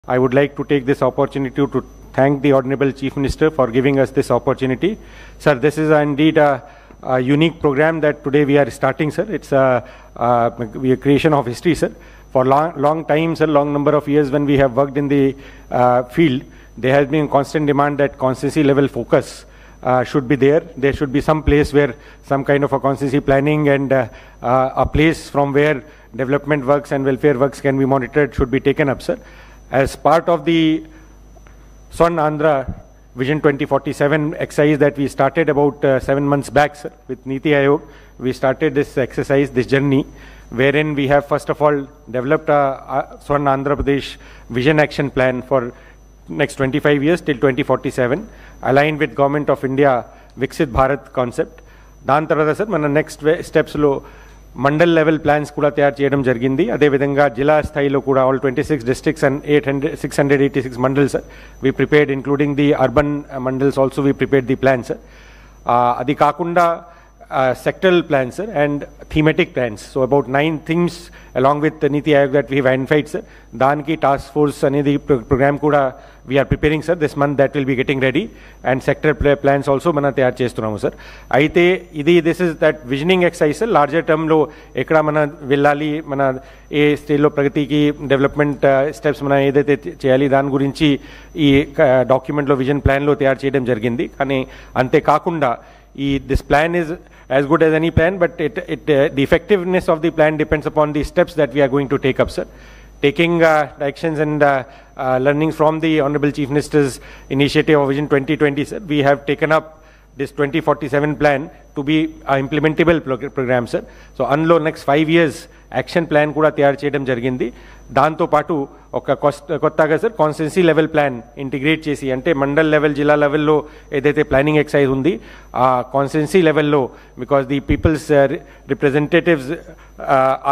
I would like to take this opportunity to thank the Honorable Chief Minister for giving us this opportunity. Sir, this is indeed a unique program that today we are starting, sir. It's a creation of history, sir. For long time, sir, long number of years when we have worked in the field, there has been constant demand that constituency level focus should be there. There should be some place where some kind of a constituency planning and a place from where development works and welfare works can be monitored should be taken up, sir. As part of the Swarna Andhra Vision 2047 exercise that we started about 7 months back, sir, with Niti Aayog, we started this exercise, this journey, wherein we have first of all developed a Swarna Andhra Pradesh Vision Action Plan for next 25 years till 2047, aligned with Government of India Viksit Bharat concept. దాని తర్వాత sir మన next స్టెప్స్లో mandal level plans కూడా తయారు చేయడం జరిగింది. అదేవిధంగా జిల్లా స్థాయిలో కూడా all 26 districts and 686 mandals we prepared, including the urban mandals also we prepared the plans, sir. అది కాకుండా sectoral plans, sir, and thematic plans. So about 9 themes along with the Niti Aayog that we have identified, sir. దానికి task force అనేది program కూడా we are preparing, sir. This month that will be getting ready, and sector plans also మనం తయారు చేస్తున్నాము, sir. అయితే this is that visioning exercise, sir. Larger term లో ఎక్కడ మన వెళ్ళాలి, మన ఏ స్టేజ్లో ప్రగతికి డెవలప్మెంట్ స్టెప్స్ మనం ఏదైతే చేయాలి దాని గురించి ఈ డాక్యుమెంట్లో విజన్ ప్లాన్లో తయారు చేయడం జరిగింది. కానీ అంతేకాకుండా this plan is as good as any plan, but the effectiveness of the plan depends upon the steps that we are going to take up, sir. Taking directions and learnings from the Honorable Chief Minister's initiative of Vision 2020, sir, we have taken up this 2047 plan to be an implementable program, sir. So unlo next 5 years action plan kuda తయారు చేయడం జరిగింది. దాంతో పాటు ఒక కొత్తగా sir constituency level plan integrate చేసి, అంటే mandal level జిల్లా లెవెల్లో ఏదైతే ప్లానింగ్ ఎక్సైజ్ ఉంది ఆ కాన్స్టిట్యున్సీ లెవెల్లో, because the people's representatives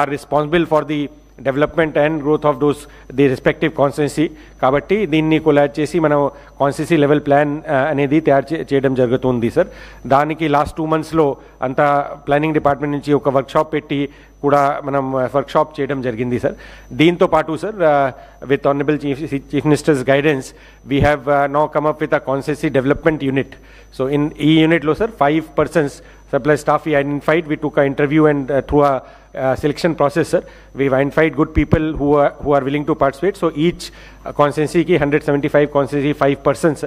are responsible for the development and growth of those the respective constituency. కాబట్టి దీన్ని కొలాబ్ చేసి మనం కాన్స్టిట్యున్సీ లెవెల్ ప్లాన్ అనేది తయారు చేయడం జరుగుతుంది, సార్. దానికి లాస్ట్ 2 monthsలో అంతా ప్లానింగ్ డిపార్ట్మెంట్ నుంచి ఒక వర్క్షాప్ పెట్టి కూడా మనం వర్క్షాప్ చేయడం జరిగింది, సార్. దీంతో పాటు sir with honourable chief ministers guidance we have now come up with a constituency development unit. So ఈ యూనిట్లో sir 5 persons supply staff we identified. We took an interview and through a selection process, sir, we've identified good people who are willing to participate. So each constituency ki 175 constituency 5 persons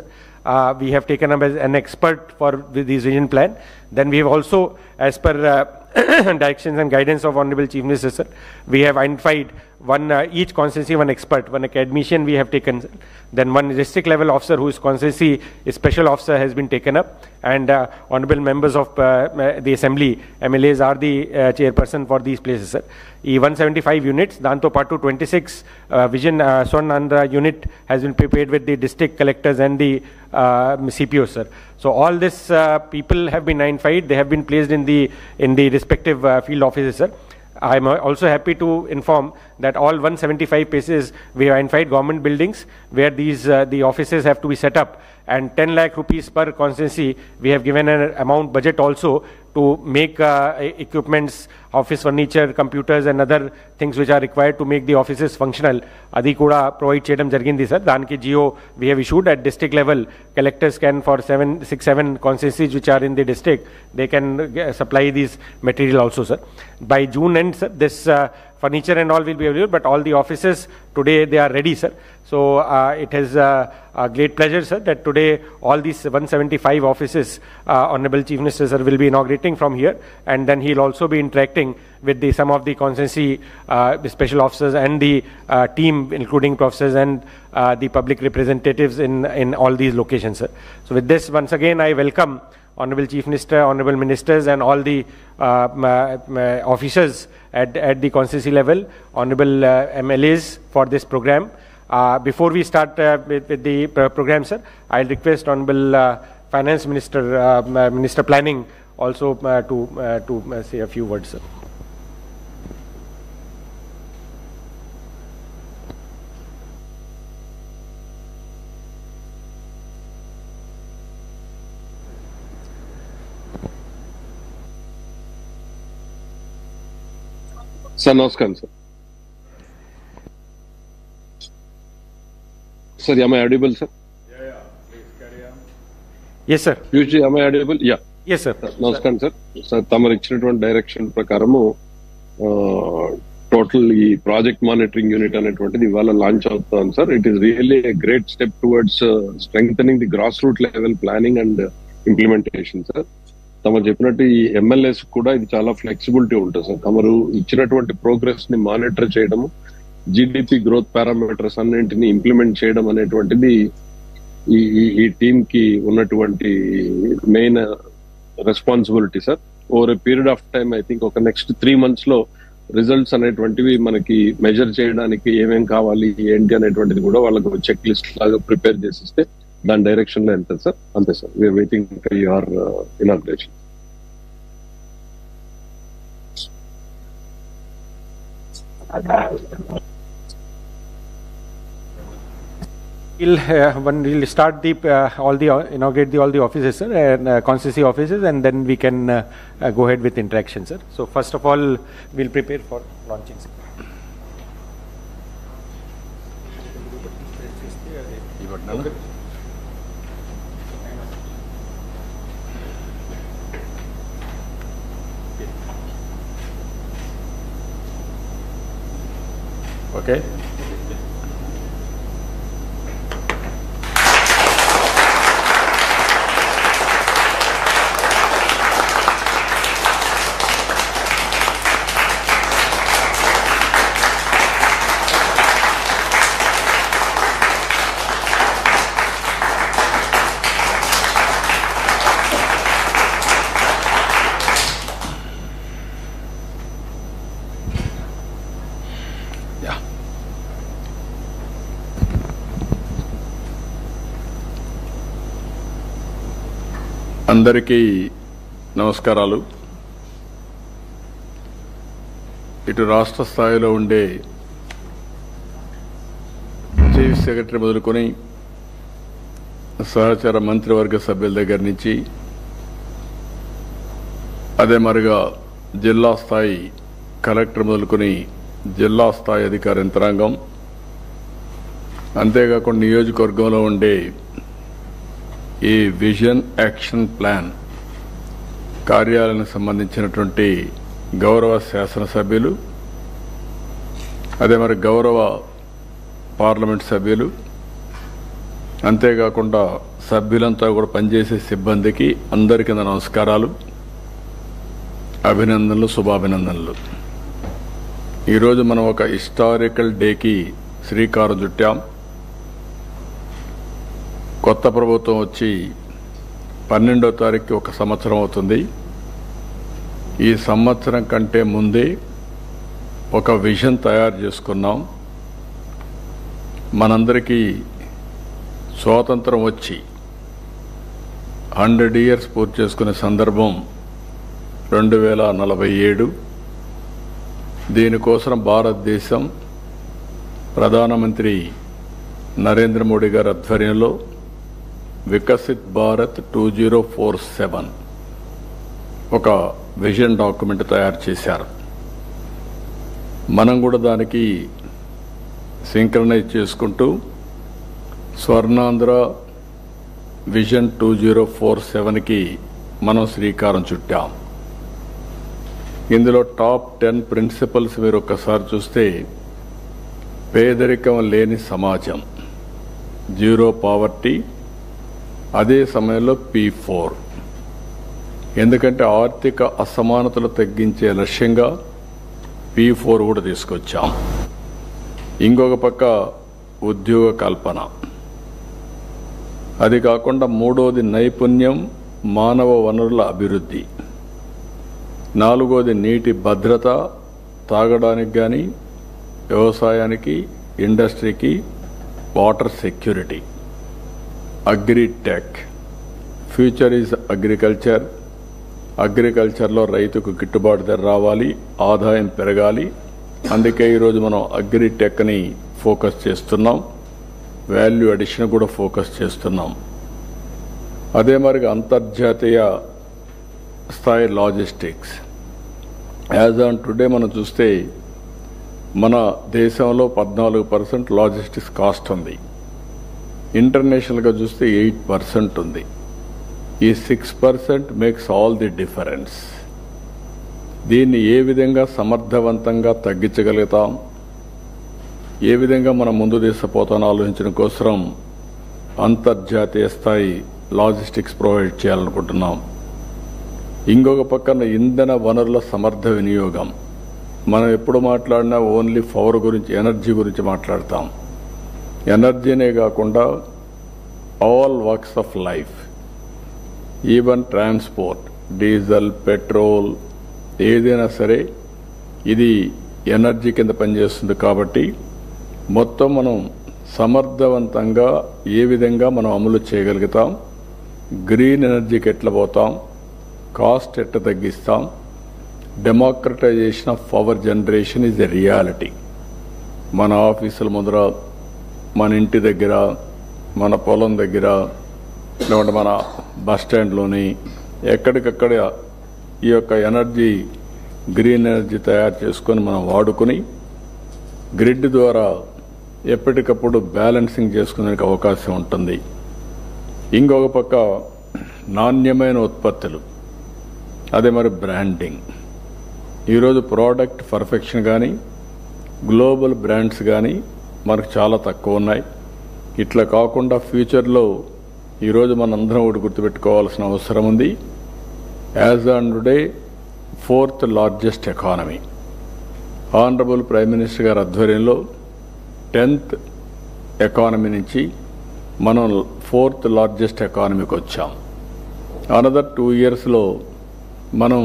we have taken up as an expert for this vision plan. Then we have also, as per directions and guidance of Honorable Chief Minister, sir, we have identified each constituency one expert, one academician we have taken, sir. Then one district level officer whose constituency is special officer has been taken up, and honorable members of the assembly, MLAs, are the chairperson for these places, sir. 175 units, danto patu 26 vision Swarna Andhra unit has been prepared with the district collectors and the CPOs, sir. So all this people have been identified. They have been placed in the respective field offices, sir. I am also happy to inform that all 175 places we have identified government buildings where the offices have to be set up, and 10 lakh rupees per constituency we have given an amount budget also to make equipments, office furniture, computers and other things which are required to make the offices functional. Adi kuda provide cheyadam jarigindi, sir. Daniki GO we have issued at district level. Collectors can, for 7 constituencies which are in the district, they can supply these material also, sir. By June end, sir, this furniture and all will be available, but all the offices today they are ready, sir. So it is a great pleasure, sir, that today all these 175 offices Honorable Chief Minister, sir, will be inaugurating from here, and then he will also be interacting with some of the constituency the special officers and the team, including professors and the public representatives in all these locations, sir. So with this, once again I welcome Honorable Chief Minister, Honorable Ministers and all the officers at the constituency level, Honorable MLAs for this program. Before we start with the program, sir, I'll request Honorable Finance Minister, Minister Planning also to say a few words, sir. Sir, namaskaram, sir. Sir, am I audible, sir? Yeah, please carry on. Yes, sir. Usually, am I audible? Yeah. Yes, sir. నమస్కారం sir. Sir తమరు ఇచ్చినటువంటి direction ప్రకారము total ఈ project monitoring unit అనేటువంటిది ఇవాళ launch అవుతుంది sir. It is really a great step towards strengthening the grass root level planning and implementation sir. తమరు చెప్పినట్టు ఈ ఎమ్మెల్యేస్ కూడా ఇది చాలా ఫ్లెక్సిబిలిటీ ఉంటుంది సార్. తమరు ఇచ్చినటువంటి ప్రోగ్రెస్ ని మానిటర్ చేయడము, జీడిపి గ్రోత్ పారామీటర్స్ అన్నింటినీ ఇంప్లిమెంట్ చేయడం అనేటువంటిది ఈ టీమ్ కి ఉన్నటువంటి main responsibility sir. Over a period of time I think ఒక నెక్స్ట్ 3 months లో రిజల్ట్స్ అనేటువంటివి మనకి మెజర్ చేయడానికి ఏమేం కావాలి ఏంటి అనేటువంటిది కూడా వాళ్ళకు చెక్ లిస్ట్ లాగా ప్రిపేర్ చేసిస్తే దాని డైరెక్షన్ లో వెళ్తుంది సార్. అంతే sir. We are waiting for your inauguration. We'll start inaugurate all the offices, sir, and constituency offices, and then we can go ahead with interaction, sir. So first of all, we'll prepare for launching, sir. Okay. అందరికీ నమస్కారాలు. ఇటు రాష్ట్ర స్థాయిలో ఉండే chief secretary మొదలుకొని సహచర మంత్రివర్గ సభ్యుల దగ్గర నుంచి అదే మరిగా జిల్లా స్థాయి కలెక్టర్ మొదలుకొని జిల్లా స్థాయి అధికార యంత్రాంగం, అంతేకాకుండా నియోజకవర్గంలో ఉండే ఈ విజన్ యాక్షన్ ప్లాన్ కార్యాలయానికి సంబంధించినటువంటి గౌరవ శాసనసభ్యులు, అదే మరి గౌరవ పార్లమెంట్ సభ్యులు, అంతేకాకుండా సభ్యులంతా కూడా పనిచేసే సిబ్బందికి అందరికీ నమస్కారాలు, అభినందనలు, శుభాభినందనలు. ఈరోజు మనం ఒక హిస్టారికల్ డేకి శ్రీకారం చుట్టాం. కొత్త ప్రభుత్వం వచ్చి 12వ తారీఖుకి 1 సంవత్సరం అవుతుంది. ఈ సంవత్సరం కంటే ముందే ఒక విజన్ తయారు చేసుకున్నాం. మనందరికీ స్వాతంత్రం వచ్చి 100 years పూర్తి చేసుకునే సందర్భం 2047. దీనికోసం భారతదేశం ప్రధానమంత్రి నరేంద్ర మోడీ గారి ఆధ్వర్యంలో వికసిత్ భారత్ 2047 ఒక విజన్ డాక్యుమెంట్ తయారు చేశారు. మనం కూడా దానికి సింక్రనైజ్ చేసుకుంటూ స్వర్ణాంధ్ర విజన్ 2047కి మనం శ్రీకారం చుట్టాం. ఇందులో టాప్ 10 ప్రిన్సిపల్స్ మీరు ఒక్కసారి చూస్తే, పేదరికం లేని సమాజం, జీరో పావర్టీ, అదే సమయంలో P4, ఎందుకంటే ఆర్థిక అసమానతలు తగ్గించే లక్ష్యంగా P4 కూడా తీసుకొచ్చాం. ఇంకొక పక్క ఉద్యోగ కల్పన, అది కాకుండా మూడోది నైపుణ్యం, మానవ వనరుల అభివృద్ధి, నాలుగోది నీటి భద్రత, తాగడానికి కానీ వ్యవసాయానికి, ఇండస్ట్రీకి water security, agritech, future is agriculture, అగ్రికల్చర్లో రైతుకు గిట్టుబాటు ధర రావాలి, ఆదాయం పెరగాలి. అందుకే ఈరోజు మనం అగ్రిటెక్ని ఫోకస్ చేస్తున్నాం, వాల్యూ అడిషన్ కూడా ఫోకస్ చేస్తున్నాం. అదే మరిగా అంతర్జాతీయ స్థాయి లాజిస్టిక్స్. యాజ్ ఆన్ టుడే మనం చూస్తే మన దేశంలో 14% లాజిస్టిక్స్ కాస్ట్ ఉంది. ఇంటర్నేషనల్గా చూస్తే 8% ఉంది. ఈ 6% మేక్స్ ఆల్ ది డిఫరెన్స్. దీన్ని ఏ విధంగా సమర్థవంతంగా తగ్గించగలుగుతాం, ఏ విధంగా మనం ముందు తీసుకుపోతానో ఆలోచించడం కోసం అంతర్జాతీయ స్థాయి లాజిస్టిక్స్ ప్రొవైడ్ చేయాలనుకుంటున్నాం. ఇంకొక పక్కన ఇంధన వనరుల సమర్థ వినియోగం. మనం ఎప్పుడు మాట్లాడినా ఓన్లీ పవర్ గురించి, ఎనర్జీ గురించి మాట్లాడతాం. ఎనర్జీనే కాకుండా all works of life, even transport, diesel, petrol, ఏదైనా సరే ఇది ఎనర్జీ కింద పనిచేస్తుంది. కాబట్టి మొత్తం మనం సమర్థవంతంగా ఏ విధంగా మనం అమలు చేయగలుగుతాం, గ్రీన్ ఎనర్జీకి ఎట్లా పోతాం, కాస్ట్ ఎట్లా తగ్గిస్తాం, democratisation of power generation is a reality. మన ఆఫీసుల ముందర, మన ఇంటి దగ్గర, మన పొలం దగ్గర, లేకుంటే మన బస్ స్టాండ్లోని ఎక్కడికక్కడ ఈ యొక్క ఎనర్జీ, గ్రీన్ ఎనర్జీ తయారు చేసుకొని మనం వాడుకొని గ్రిడ్ ద్వారా ఎప్పటికప్పుడు బ్యాలెన్సింగ్ చేసుకునేందుకు అవకాశం ఉంటుంది. ఇంకొక పక్క నాణ్యమైన ఉత్పత్తులు, అదే మరి బ్రాండింగ్. ఈరోజు ప్రోడక్ట్ పర్ఫెక్షన్ కానీ గ్లోబల్ బ్రాండ్స్ కానీ మనకు చాలా తక్కువ ఉన్నాయి. ఇట్లా కాకుండా ఫ్యూచర్లో ఈరోజు మనందరం ఒకటి గుర్తుపెట్టుకోవాల్సిన అవసరం ఉంది. As on today 4th largest economy. Honourable prime minister గారి ఆధ్వర్యంలో 10th ఎకానమీ నుంచి మనం 4th లార్జెస్ట్ ఎకానమీకి వచ్చాం. అనదర్ 2 yearsలో మనం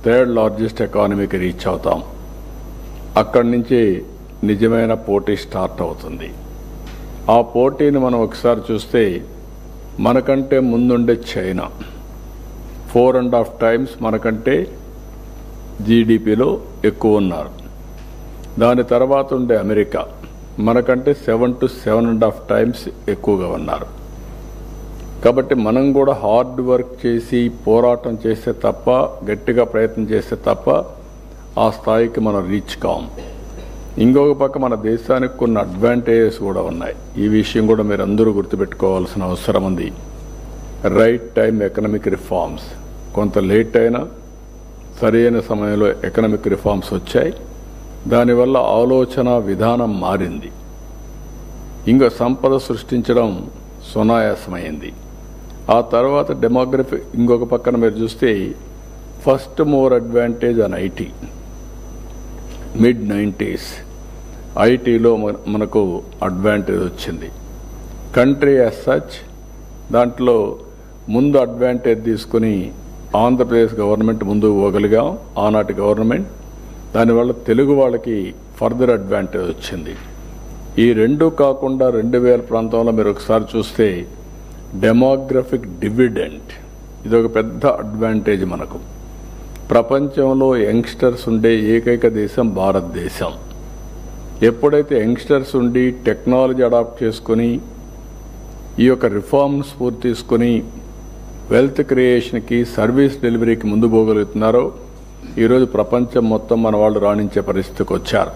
3rd లార్జెస్ట్ ఎకానమీకి రీచ్ అవుతాం. అక్కడి నుంచి నిజమైన పోటీ స్టార్ట్ అవుతుంది. ఆ పోటీని మనం ఒకసారి చూస్తే మనకంటే ముందుండే చైనా 4.5 times మనకంటే జీడిపిలో ఎక్కువ ఉన్నారు. దాని తర్వాత ఉండే అమెరికా మనకంటే 7 to 7.5 times ఎక్కువగా ఉన్నారు. కాబట్టి మనం కూడా హార్డ్ వర్క్ చేసి పోరాటం చేస్తే తప్ప, గట్టిగా ప్రయత్నం చేస్తే తప్ప ఆ స్థాయికి మనం రీచ్ కాం. ఇంకొక పక్క మన దేశానికి కొన్ని అడ్వాంటేజెస్ కూడా ఉన్నాయి. ఈ విషయం కూడా మీరు అందరూ గుర్తుపెట్టుకోవాల్సిన అవసరం ఉంది. Right time economic reforms. కొంత లేట్ అయినా సరైన సమయంలో ఎకనామిక్ రిఫార్మ్స్ వచ్చాయి. దానివల్ల ఆలోచన విధానం మారింది. ఇంకా సంపద సృష్టించడం సునాయాసమైంది. ఆ తర్వాత డెమోగ్రఫీ. ఇంకొక పక్కన మీరు చూస్తే first more advantage on IT. mid-90s ఐటీలో మనకు అడ్వాంటేజ్ వచ్చింది. కంట్రీ యాజ్ సచ్ దాంట్లో ముందు అడ్వాంటేజ్ తీసుకుని ఆంధ్రప్రదేశ్ గవర్నమెంట్ ముందుకు పోగలిగాం. ఆనాటి గవర్నమెంట్. దానివల్ల తెలుగు వాళ్ళకి ఫర్దర్ అడ్వాంటేజ్ వచ్చింది. ఈ రెండు కాకుండా 2000 ప్రాంతంలో మీరు ఒకసారి చూస్తే డెమోగ్రఫిక్ డివిడెంట్, ఇదొక పెద్ద అడ్వాంటేజ్ మనకు. ప్రపంచంలో యంగ్స్టర్స్ ఉండే ఏకైక దేశం భారతదేశం. ఎప్పుడైతే యంగ్స్టర్స్ ఉండి టెక్నాలజీ అడాప్ట్ చేసుకుని ఈ యొక్క రిఫార్మ్ స్ఫూర్తి తీసుకుని వెల్త్ క్రియేషన్కి, సర్వీస్ డెలివరీకి ముందు పోగలుగుతున్నారో ఈరోజు ప్రపంచం మొత్తం మన వాళ్ళు రాణించే పరిస్థితికి వచ్చారు.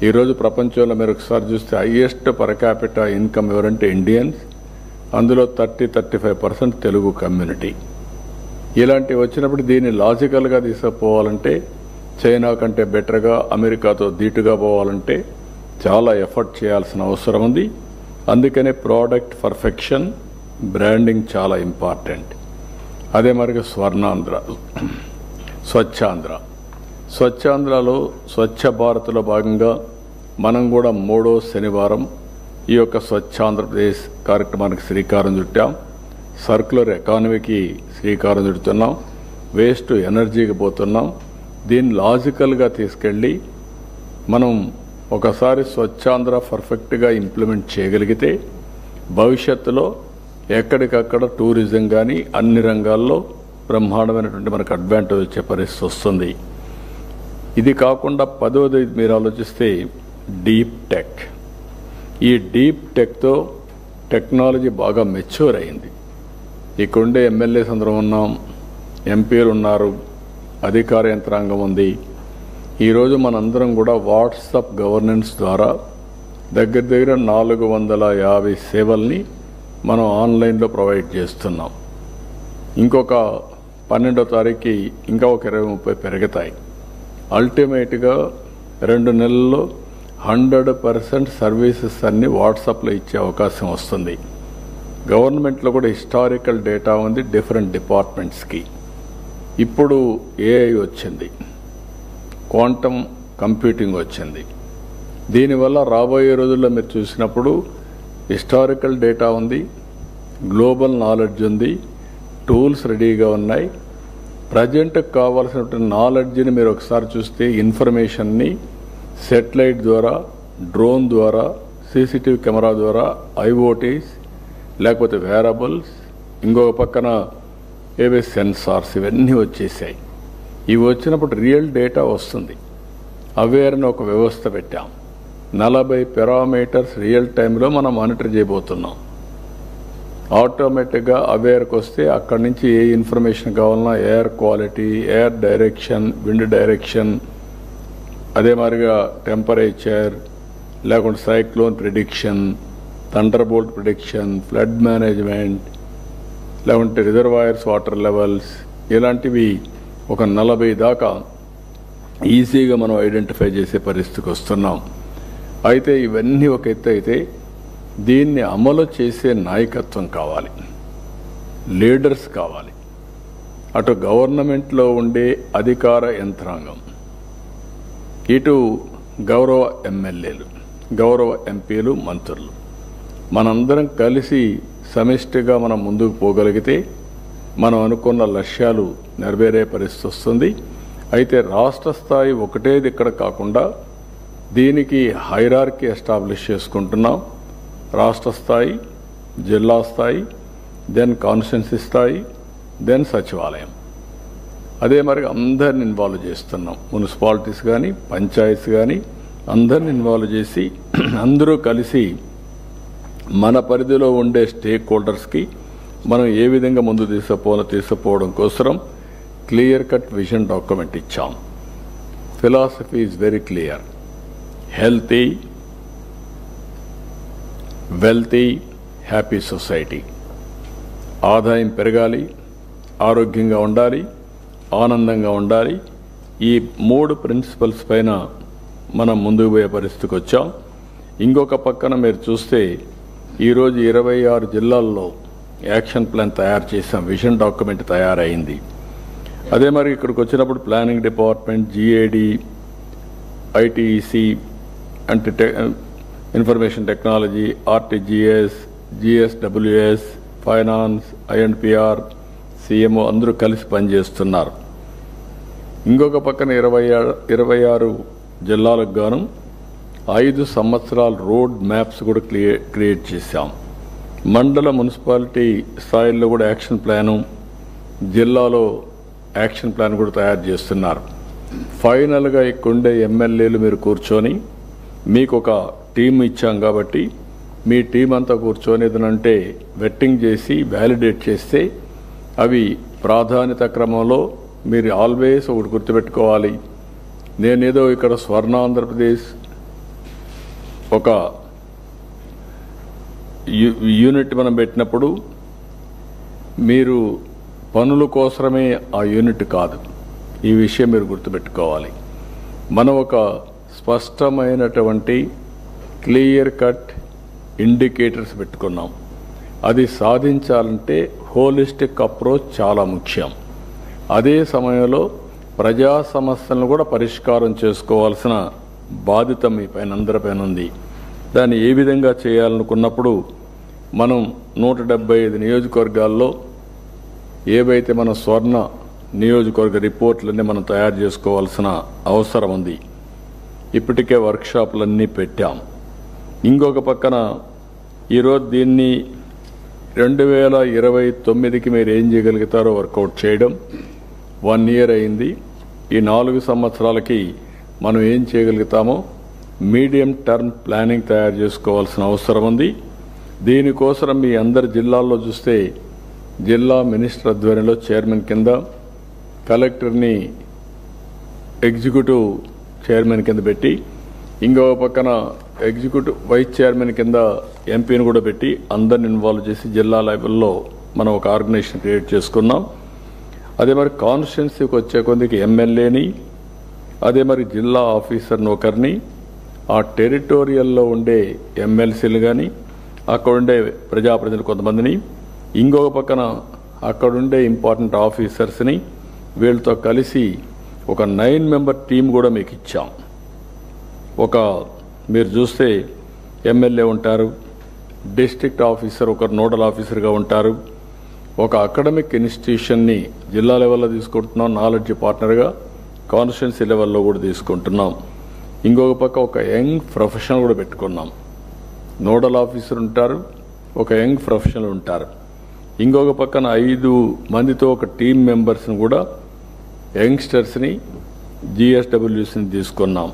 ఈరోజు ప్రపంచంలో మీరు ఒకసారి చూస్తే హైయెస్ట్ పర్ క్యాపిటల్ ఇన్కమ్ ఎవరంటే ఇండియన్స్. అందులో 30-35% తెలుగు కమ్యూనిటీ. ఇలాంటివి వచ్చినప్పుడు దీన్ని లాజికల్గా తీసుకుపోవాలంటే చైనా కంటే బెటర్గా, అమెరికాతో ధీటుగా పోవాలంటే చాలా ఎఫర్ట్ చేయాల్సిన అవసరం ఉంది. అందుకనే ప్రోడక్ట్ పర్ఫెక్షన్, బ్రాండింగ్ చాలా ఇంపార్టెంట్. అదే మరి స్వర్ణాంధ్ర, స్వచ్ఛాంధ్ర. స్వచ్ఛాంధ్రలో స్వచ్ఛ భారత్లో భాగంగా మనం కూడా 3వ శనివారం ఈ యొక్క స్వచ్ఛాంధ్రప్రదేశ్ కార్యక్రమానికి శ్రీకారం చుట్టాం. సర్క్యులర్ ఎకానమీకి శ్రీకారం చుడుతున్నాం. వేస్ట్ ఎనర్జీకి పోతున్నాం. దీన్ని లాజికల్గా తీసుకెళ్ళి మనం ఒకసారి స్వచ్ఛాంధ్ర పర్ఫెక్ట్గా ఇంప్లిమెంట్ చేయగలిగితే భవిష్యత్తులో ఎక్కడికక్కడ టూరిజం కానీ అన్ని రంగాల్లో బ్రహ్మాండమైనటువంటి మనకు అడ్వాంటేజ్ వచ్చే పరిస్థితి వస్తుంది. ఇది కాకుండా 10వది మీరు ఆలోచిస్తే డీప్ టెక్. ఈ డీప్ టెక్తో టెక్నాలజీ బాగా మెచ్యూర్ అయింది. ఇక్కడుండే ఎమ్మెల్యేస్ అందరం ఉన్నాం, ఎంపీలు ఉన్నారు, అధికార యంత్రాంగం ఉంది. ఈరోజు మనందరం కూడా వాట్సాప్ గవర్నెన్స్ ద్వారా దగ్గర దగ్గర 450 సేవల్ని మనం ఆన్లైన్లో ప్రొవైడ్ చేస్తున్నాం. ఇంకొక 12వ తారీఖుకి ఇంకా ఒక 20-30 పెరుగుతాయి. అల్టిమేట్గా 2 నెలల్లో 100% సర్వీసెస్ అన్ని వాట్సాప్లో ఇచ్చే అవకాశం వస్తుంది. గవర్నమెంట్లో కూడా హిస్టారికల్ డేటా ఉంది డిఫరెంట్ డిపార్ట్మెంట్స్కి. ఇప్పుడు ఏఐ వచ్చింది, క్వాంటమ్ కంప్యూటింగ్ వచ్చింది. దీనివల్ల రాబోయే రోజుల్లో మీరు చూసినప్పుడు హిస్టారికల్ డేటా ఉంది, గ్లోబల్ నాలెడ్జ్ ఉంది, టూల్స్ రెడీగా ఉన్నాయి. ప్రజెంట్కి కావాల్సినటువంటి నాలెడ్జ్ని మీరు ఒకసారి చూస్తే ఇన్ఫర్మేషన్ని సెటిలైట్ ద్వారా, డ్రోన్ ద్వారా, సీసీటీవీ కెమెరా ద్వారా, ఐఓటీస్ లేకపోతే వేరబుల్స్, ఇంకొక పక్కన ఏవే సెన్సార్స్ ఇవన్నీ వచ్చేసాయి. ఇవి వచ్చినప్పుడు రియల్ డేటా వస్తుంది. అవేర్ అని ఒక వ్యవస్థ పెట్టాం. 40 పారామీటర్స్ రియల్ టైంలో మనం మానిటర్ చేయబోతున్నాం. ఆటోమేటిక్గా అవేర్కి వస్తే అక్కడి నుంచి ఏ ఇన్ఫర్మేషన్ కావాలన్నా air quality, air direction, wind direction, అదే మాదిరిగా టెంపరేచర్, లేకుంటే cyclone prediction, thunderbolt prediction, flood management, లేకుంటే రిజర్వాయర్స్ వాటర్ లెవెల్స్, ఇలాంటివి ఒక 40 దాకా ఈజీగా మనం ఐడెంటిఫై చేసే పరిస్థితికి వస్తున్నాం. అయితే ఇవన్నీ ఒక ఎత్తు అయితే దీన్ని అమలు చేసే నాయకత్వం కావాలి, లీడర్స్ కావాలి. అటు గవర్నమెంట్లో ఉండే అధికార యంత్రాంగం, ఇటు గౌరవ ఎమ్మెల్యేలు, గౌరవ ఎంపీలు, మంత్రులు, మనందరం కలిసి సమిష్టిగా మనం ముందుకు పోగలిగితే మనం అనుకున్న లక్ష్యాలు నెరవేరే పరిస్థితి వస్తుంది. అయితే రాష్ట్ర స్థాయి ఒకటేది ఇక్కడ కాకుండా దీనికి హైరార్కీ ఎస్టాబ్లిష్ చేసుకుంటున్నాం. రాష్ట్ర స్థాయి, జిల్లా స్థాయి, దెన్ కాన్స్టిట్యున్సీ స్థాయి, దెన్ సచివాలయం. అదే మరి అందరిని ఇన్వాల్వ్ చేస్తున్నాం. మున్సిపాలిటీస్ కానీ, పంచాయతీస్ కానీ అందరిని ఇన్వాల్వ్ చేసి అందరూ కలిసి మన పరిధిలో ఉండే స్టేక్ హోల్డర్స్కి మనం ఏ విధంగా ముందు తీసుకుపోవడం కోసం క్లియర్ కట్ విజన్ డాక్యుమెంట్ ఇచ్చాం. Philosophy is very clear. Healthy, wealthy, happy society. ఆదాయం పెరగాలి, ఆరోగ్యంగా ఉండాలి, ఆనందంగా ఉండాలి. ఈ 3 ప్రిన్సిపల్స్ పైన మనం ముందుకు పోయే పరిస్థితికి వచ్చాం. ఇంకొక పక్కన మీరు చూస్తే ఈరోజు 26 జిల్లాల్లో యాక్షన్ ప్లాన్ తయారు చేసాం, విజన్ డాక్యుమెంట్ తయారైంది. అదే మరి ఇక్కడికి వచ్చినప్పుడు ప్లానింగ్ డిపార్ట్మెంట్, జిఏడి, ఐటీఈసి అంటే information technology, RTGS, GSWS, finance, I&PR, CMO అందరూ కలిసి పనిచేస్తున్నారు. ఇంకొక పక్కన 26 జిల్లాలకు గాను 5 సంవత్సరాల రోడ్ మ్యాప్స్ కూడా క్రియేట్ చేశాం. మండల మున్సిపాలిటీ స్థాయిలో కూడా యాక్షన్ ప్లాను, జిల్లాలో యాక్షన్ ప్లాన్ కూడా తయారు చేస్తున్నారు. ఫైనల్గా ఇక్కడుండే ఎమ్మెల్యేలు మీరు కూర్చొని, మీకు ఒక టీం ఇచ్చాం కాబట్టి మీ టీం అంతా కూర్చొని ఏదనంటే వెట్టింగ్ చేసి వ్యాలిడేట్ చేస్తే అవి ప్రాధాన్యత క్రమంలో మీరు ఆల్వేస్ ఒకటి గుర్తుపెట్టుకోవాలి. నేనేదో ఇక్కడ స్వర్ణ ఆంధ్రప్రదేశ్ ఒక యూనిట్ మనం పెట్టినప్పుడు మీరు పనుల కోసమే ఆ యూనిట్ కాదు. ఈ విషయం మీరు గుర్తుపెట్టుకోవాలి. మనం ఒక స్పష్టమైనటువంటి క్లియర్ కట్ ఇండికేటర్స్ పెట్టుకున్నాం. అది సాధించాలంటే హోలిస్టిక్ అప్రోచ్ చాలా ముఖ్యం. అదే సమయంలో ప్రజా సమస్యలను కూడా పరిష్కారం చేసుకోవాల్సిన బాధ్యత మీ పైన అందరిపైన ఉంది. దాన్ని ఏ విధంగా చేయాలనుకున్నప్పుడు మనం 175 నియోజకవర్గాల్లో ఏవైతే మన స్వర్ణ నియోజకవర్గ రిపోర్ట్లన్నీ మనం తయారు చేసుకోవాల్సిన అవసరం ఉంది. ఇప్పటికే వర్క్షాపులన్నీ పెట్టాం. ఇంకొక పక్కన ఈరోజు దీన్ని 2029కి మీరు ఏం చేయగలుగుతారో వర్కౌట్ చేయడం 1 ఇయర్ అయింది. ఈ 4 సంవత్సరాలకి మనం ఏం చేయగలుగుతామో మీడియం టర్మ్ ప్లానింగ్ తయారు చేసుకోవాల్సిన అవసరం ఉంది. దీనికోసం మీ అందరి జిల్లాల్లో చూస్తే జిల్లా మినిస్టర్ ఆధ్వర్యంలో చైర్మన్ కింద, కలెక్టర్ని ఎగ్జిక్యూటివ్ చైర్మన్ కింద పెట్టి, ఇంకో పక్కన ఎగ్జిక్యూటివ్ వైస్ చైర్మన్ కింద ఎంపీని కూడా పెట్టి అందరిని ఇన్వాల్వ్ చేసి జిల్లా లెవెల్లో మనం ఒక ఆర్గనైజేషన్ క్రియేట్ చేసుకున్నాం. అదే మరి కాన్స్టిట్యున్సీకి వచ్చే కొందికి ఎమ్మెల్యేని, అదే మరి జిల్లా ఆఫీసర్ని ఒకరిని, ఆ టెరిటోరియల్లో ఉండే ఎమ్మెల్సీలు కానీ అక్కడ ఉండే ప్రజాప్రతినిధులు కొంతమందిని, ఇంకొక పక్కన అక్కడుండే ఇంపార్టెంట్ ఆఫీసర్స్ని వీళ్ళతో కలిసి ఒక 9 మెంబర్ టీం కూడా మీకు ఇచ్చాం. ఒక మీరు చూస్తే ఎమ్మెల్యే ఉంటారు, డిస్ట్రిక్ట్ ఆఫీసర్ ఒకరు నోడల్ ఆఫీసర్గా ఉంటారు, ఒక అకాడమిక్ ఇన్స్టిట్యూషన్ని జిల్లా లెవెల్లో తీసుకుంటున్నాం నాలెడ్జ్ పార్ట్నర్గా, కాన్స్టిట్యున్సీ లెవెల్లో కూడా తీసుకుంటున్నాం. ఇంకొక పక్క ఒక యంగ్ ప్రొఫెషనల్ కూడా పెట్టుకున్నాం. నోడల్ ఆఫీసర్ ఉంటారు, ఒక యంగ్ ప్రొఫెషనల్ ఉంటారు. ఇంకొక పక్కన 5 మందితో ఒక టీం మెంబర్స్ని కూడా యంగ్స్టర్స్ని GSWSని తీసుకున్నాం.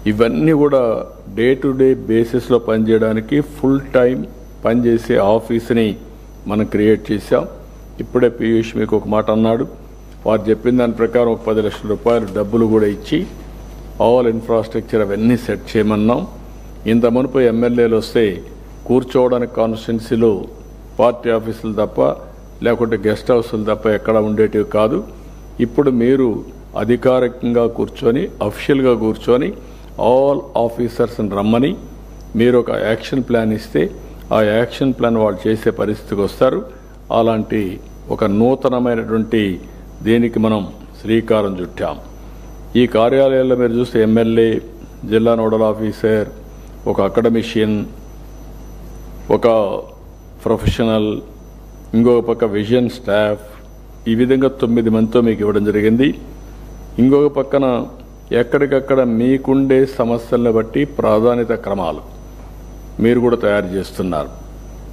ఇవన్నీ కూడా డే టు డే బేసిస్లో పనిచేయడానికి ఫుల్ టైం పనిచేసే ఆఫీస్ని మనం క్రియేట్ చేశాం. ఇప్పుడే పీయూష్ మీకు ఒక మాట అన్నాడు. వారు చెప్పిన దాని ప్రకారం ఒక 10 లక్షల రూపాయలు డబ్బులు కూడా ఇచ్చి ఆల్ ఇన్ఫ్రాస్ట్రక్చర్ అవన్నీ సెట్ చేయమన్నాం. ఇంత మునుపు ఎమ్మెల్యేలు వస్తే కూర్చోవడానికి కాన్స్టిట్యున్సీలో పార్టీ ఆఫీసులు తప్ప లేకుంటే గెస్ట్ హౌస్లు తప్ప ఎక్కడ ఉండేటివి కాదు. ఇప్పుడు మీరు అధికారికంగా కూర్చొని అఫీషియల్గా కూర్చొని ఆల్ ఆఫీసర్స్ని రమ్మని మీరు ఒక యాక్షన్ ప్లాన్ ఇస్తే ఆ యాక్షన్ ప్లాన్ వాళ్ళు చేసే పరిస్థితికి వస్తారు. అలాంటి ఒక నూతనమైనటువంటి దీనికి మనం శ్రీకారం చుట్టాం. ఈ కార్యాలయాల్లో మీరు చూస్తే ఎమ్మెల్యే, జిల్లా నోడల్ ఆఫీసర్, ఒక అకాడమిషియన్, ఒక ప్రొఫెషనల్, ఇంకొక పక్క విజన్ స్టాఫ్, ఈ విధంగా 9 మందితో మీకు ఇవ్వడం జరిగింది. ఇంకొక పక్కన ఎక్కడికక్కడ మీకుండే సమస్యలను బట్టి ప్రాధాన్యత క్రమాలు మీరు కూడా తయారు చేస్తున్నారు.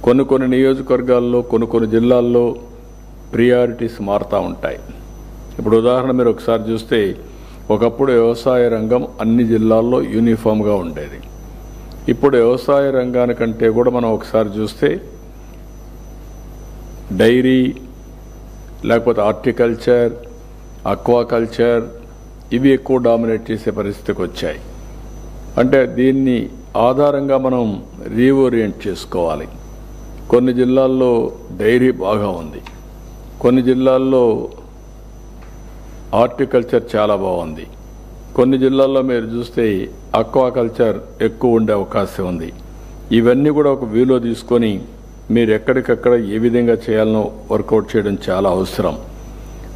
కొన్ని నియోజకవర్గాల్లో కొన్ని జిల్లాల్లో ప్రియారిటీస్ మారుతూ ఉంటాయి. ఇప్పుడు ఉదాహరణ మీరు ఒకసారి చూస్తే ఒకప్పుడు వ్యవసాయ రంగం అన్ని జిల్లాల్లో యూనిఫామ్గా ఉండేది. ఇప్పుడు వ్యవసాయ రంగానికంటే కూడా మనం ఒకసారి చూస్తే డైరీ, లేకపోతే హార్టికల్చర్, అక్వాకల్చర్ ఇవి ఎక్కువ డామినేట్ చేసే పరిస్థితికి వచ్చాయి. అంటే దీన్ని ఆధారంగా మనం రీఓరియంట్ చేసుకోవాలి. కొన్ని జిల్లాల్లో డైరీ బాగా ఉంది, కొన్ని జిల్లాల్లో హార్టికల్చర్ చాలా బాగుంది, కొన్ని జిల్లాల్లో మీరు చూస్తే అక్వాకల్చర్ ఎక్కువ ఉండే అవకాశం ఉంది. ఇవన్నీ కూడా ఒక వ్యూలో తీసుకొని మీరు ఎక్కడికక్కడ ఏ విధంగా చేయాలనో వర్కౌట్ చేయడం చాలా అవసరం.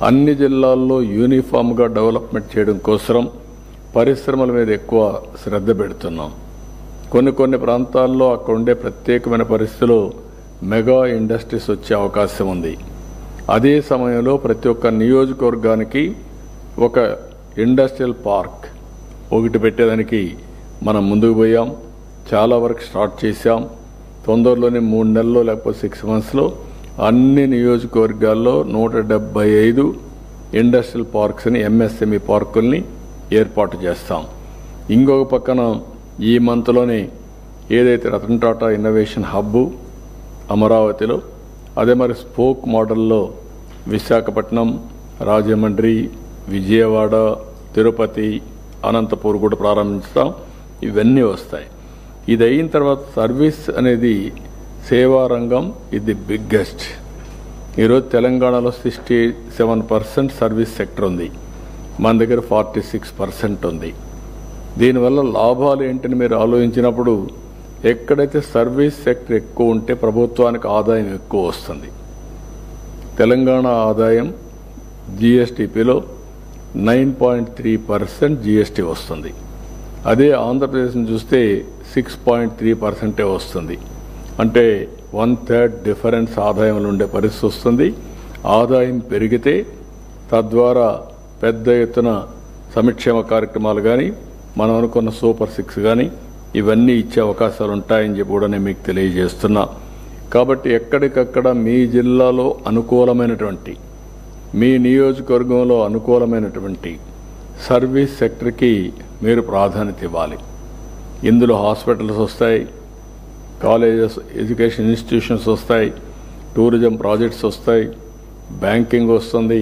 అన్ని జిల్లాల్లో యూనిఫామ్గా డెవలప్మెంట్ చేయడం కోసం పరిశ్రమల మీద ఎక్కువ శ్రద్ధ పెడుతున్నాం. కొన్ని ప్రాంతాల్లో అక్కడ ఉండే ప్రత్యేకమైన పరిస్థితుల్లో మెగా ఇండస్ట్రీస్ వచ్చే అవకాశం ఉంది. అదే సమయంలో ప్రతి ఒక్క నియోజకవర్గానికి ఒక ఇండస్ట్రియల్ పార్క్ ఒకటి పెట్టేదానికి మనం ముందుకు పోయాం. చాలా వరకు స్టార్ట్ చేశాం. తొందరలోనే 3 నెలల్లో లేకపోతే 6 మంత్స్లో అన్ని నియోజకవర్గాల్లో 175 ఇండస్ట్రియల్ పార్క్స్ని, MSME పార్కుల్ని ఏర్పాటు చేస్తాం. ఇంకొక పక్కన ఈ మంత్లోనే ఏదైతే రతన్ టాటా ఇన్నోవేషన్ హబ్బు అమరావతిలో, అదే మరి స్పోక్ మోడల్లో విశాఖపట్నం, రాజమండ్రి, విజయవాడ, తిరుపతి, అనంతపూర్ కూడా ప్రారంభిస్తాం. ఇవన్నీ వస్తాయి. ఇది అయిన తర్వాత సర్వీస్ అనేది సేవా రంగం ఇది బిగ్గెస్ట్. ఈరోజు తెలంగాణలో 67% సర్వీస్ సెక్టర్ ఉంది, మన దగ్గర 46% ఉంది. దీనివల్ల లాభాలు ఏంటని మీరు ఆలోచించినప్పుడు ఎక్కడైతే సర్వీస్ సెక్టర్ ఎక్కువ ఉంటే ప్రభుత్వానికి ఆదాయం ఎక్కువ వస్తుంది. తెలంగాణ ఆదాయం GSTPలో 9.3% GST వస్తుంది. అదే ఆంధ్రప్రదేశ్ని చూస్తే 6.3% వస్తుంది. అంటే 1/3 డిఫరెన్స్ ఆదాయంలో ఉండే పరిస్థితి వస్తుంది. ఆదాయం పెరిగితే తద్వారా పెద్ద ఎత్తున సంక్షేమ కార్యక్రమాలు కానీ మనం అనుకున్న సూపర్ 6 కానీ ఇవన్నీ ఇచ్చే అవకాశాలు ఉంటాయని చెప్పి కూడా నేను మీకు తెలియజేస్తున్నా. కాబట్టి ఎక్కడికక్కడ మీ జిల్లాలో అనుకూలమైనటువంటి, మీ నియోజకవర్గంలో అనుకూలమైనటువంటి సర్వీస్ సెక్టర్కి మీరు ప్రాధాన్యత ఇవ్వాలి. ఇందులో హాస్పిటల్స్ వస్తాయి, కాలేజెస్, ఎడ్యుకేషన్ ఇన్స్టిట్యూషన్స్ వస్తాయి, టూరిజం ప్రాజెక్ట్స్ వస్తాయి, బ్యాంకింగ్ వస్తుంది,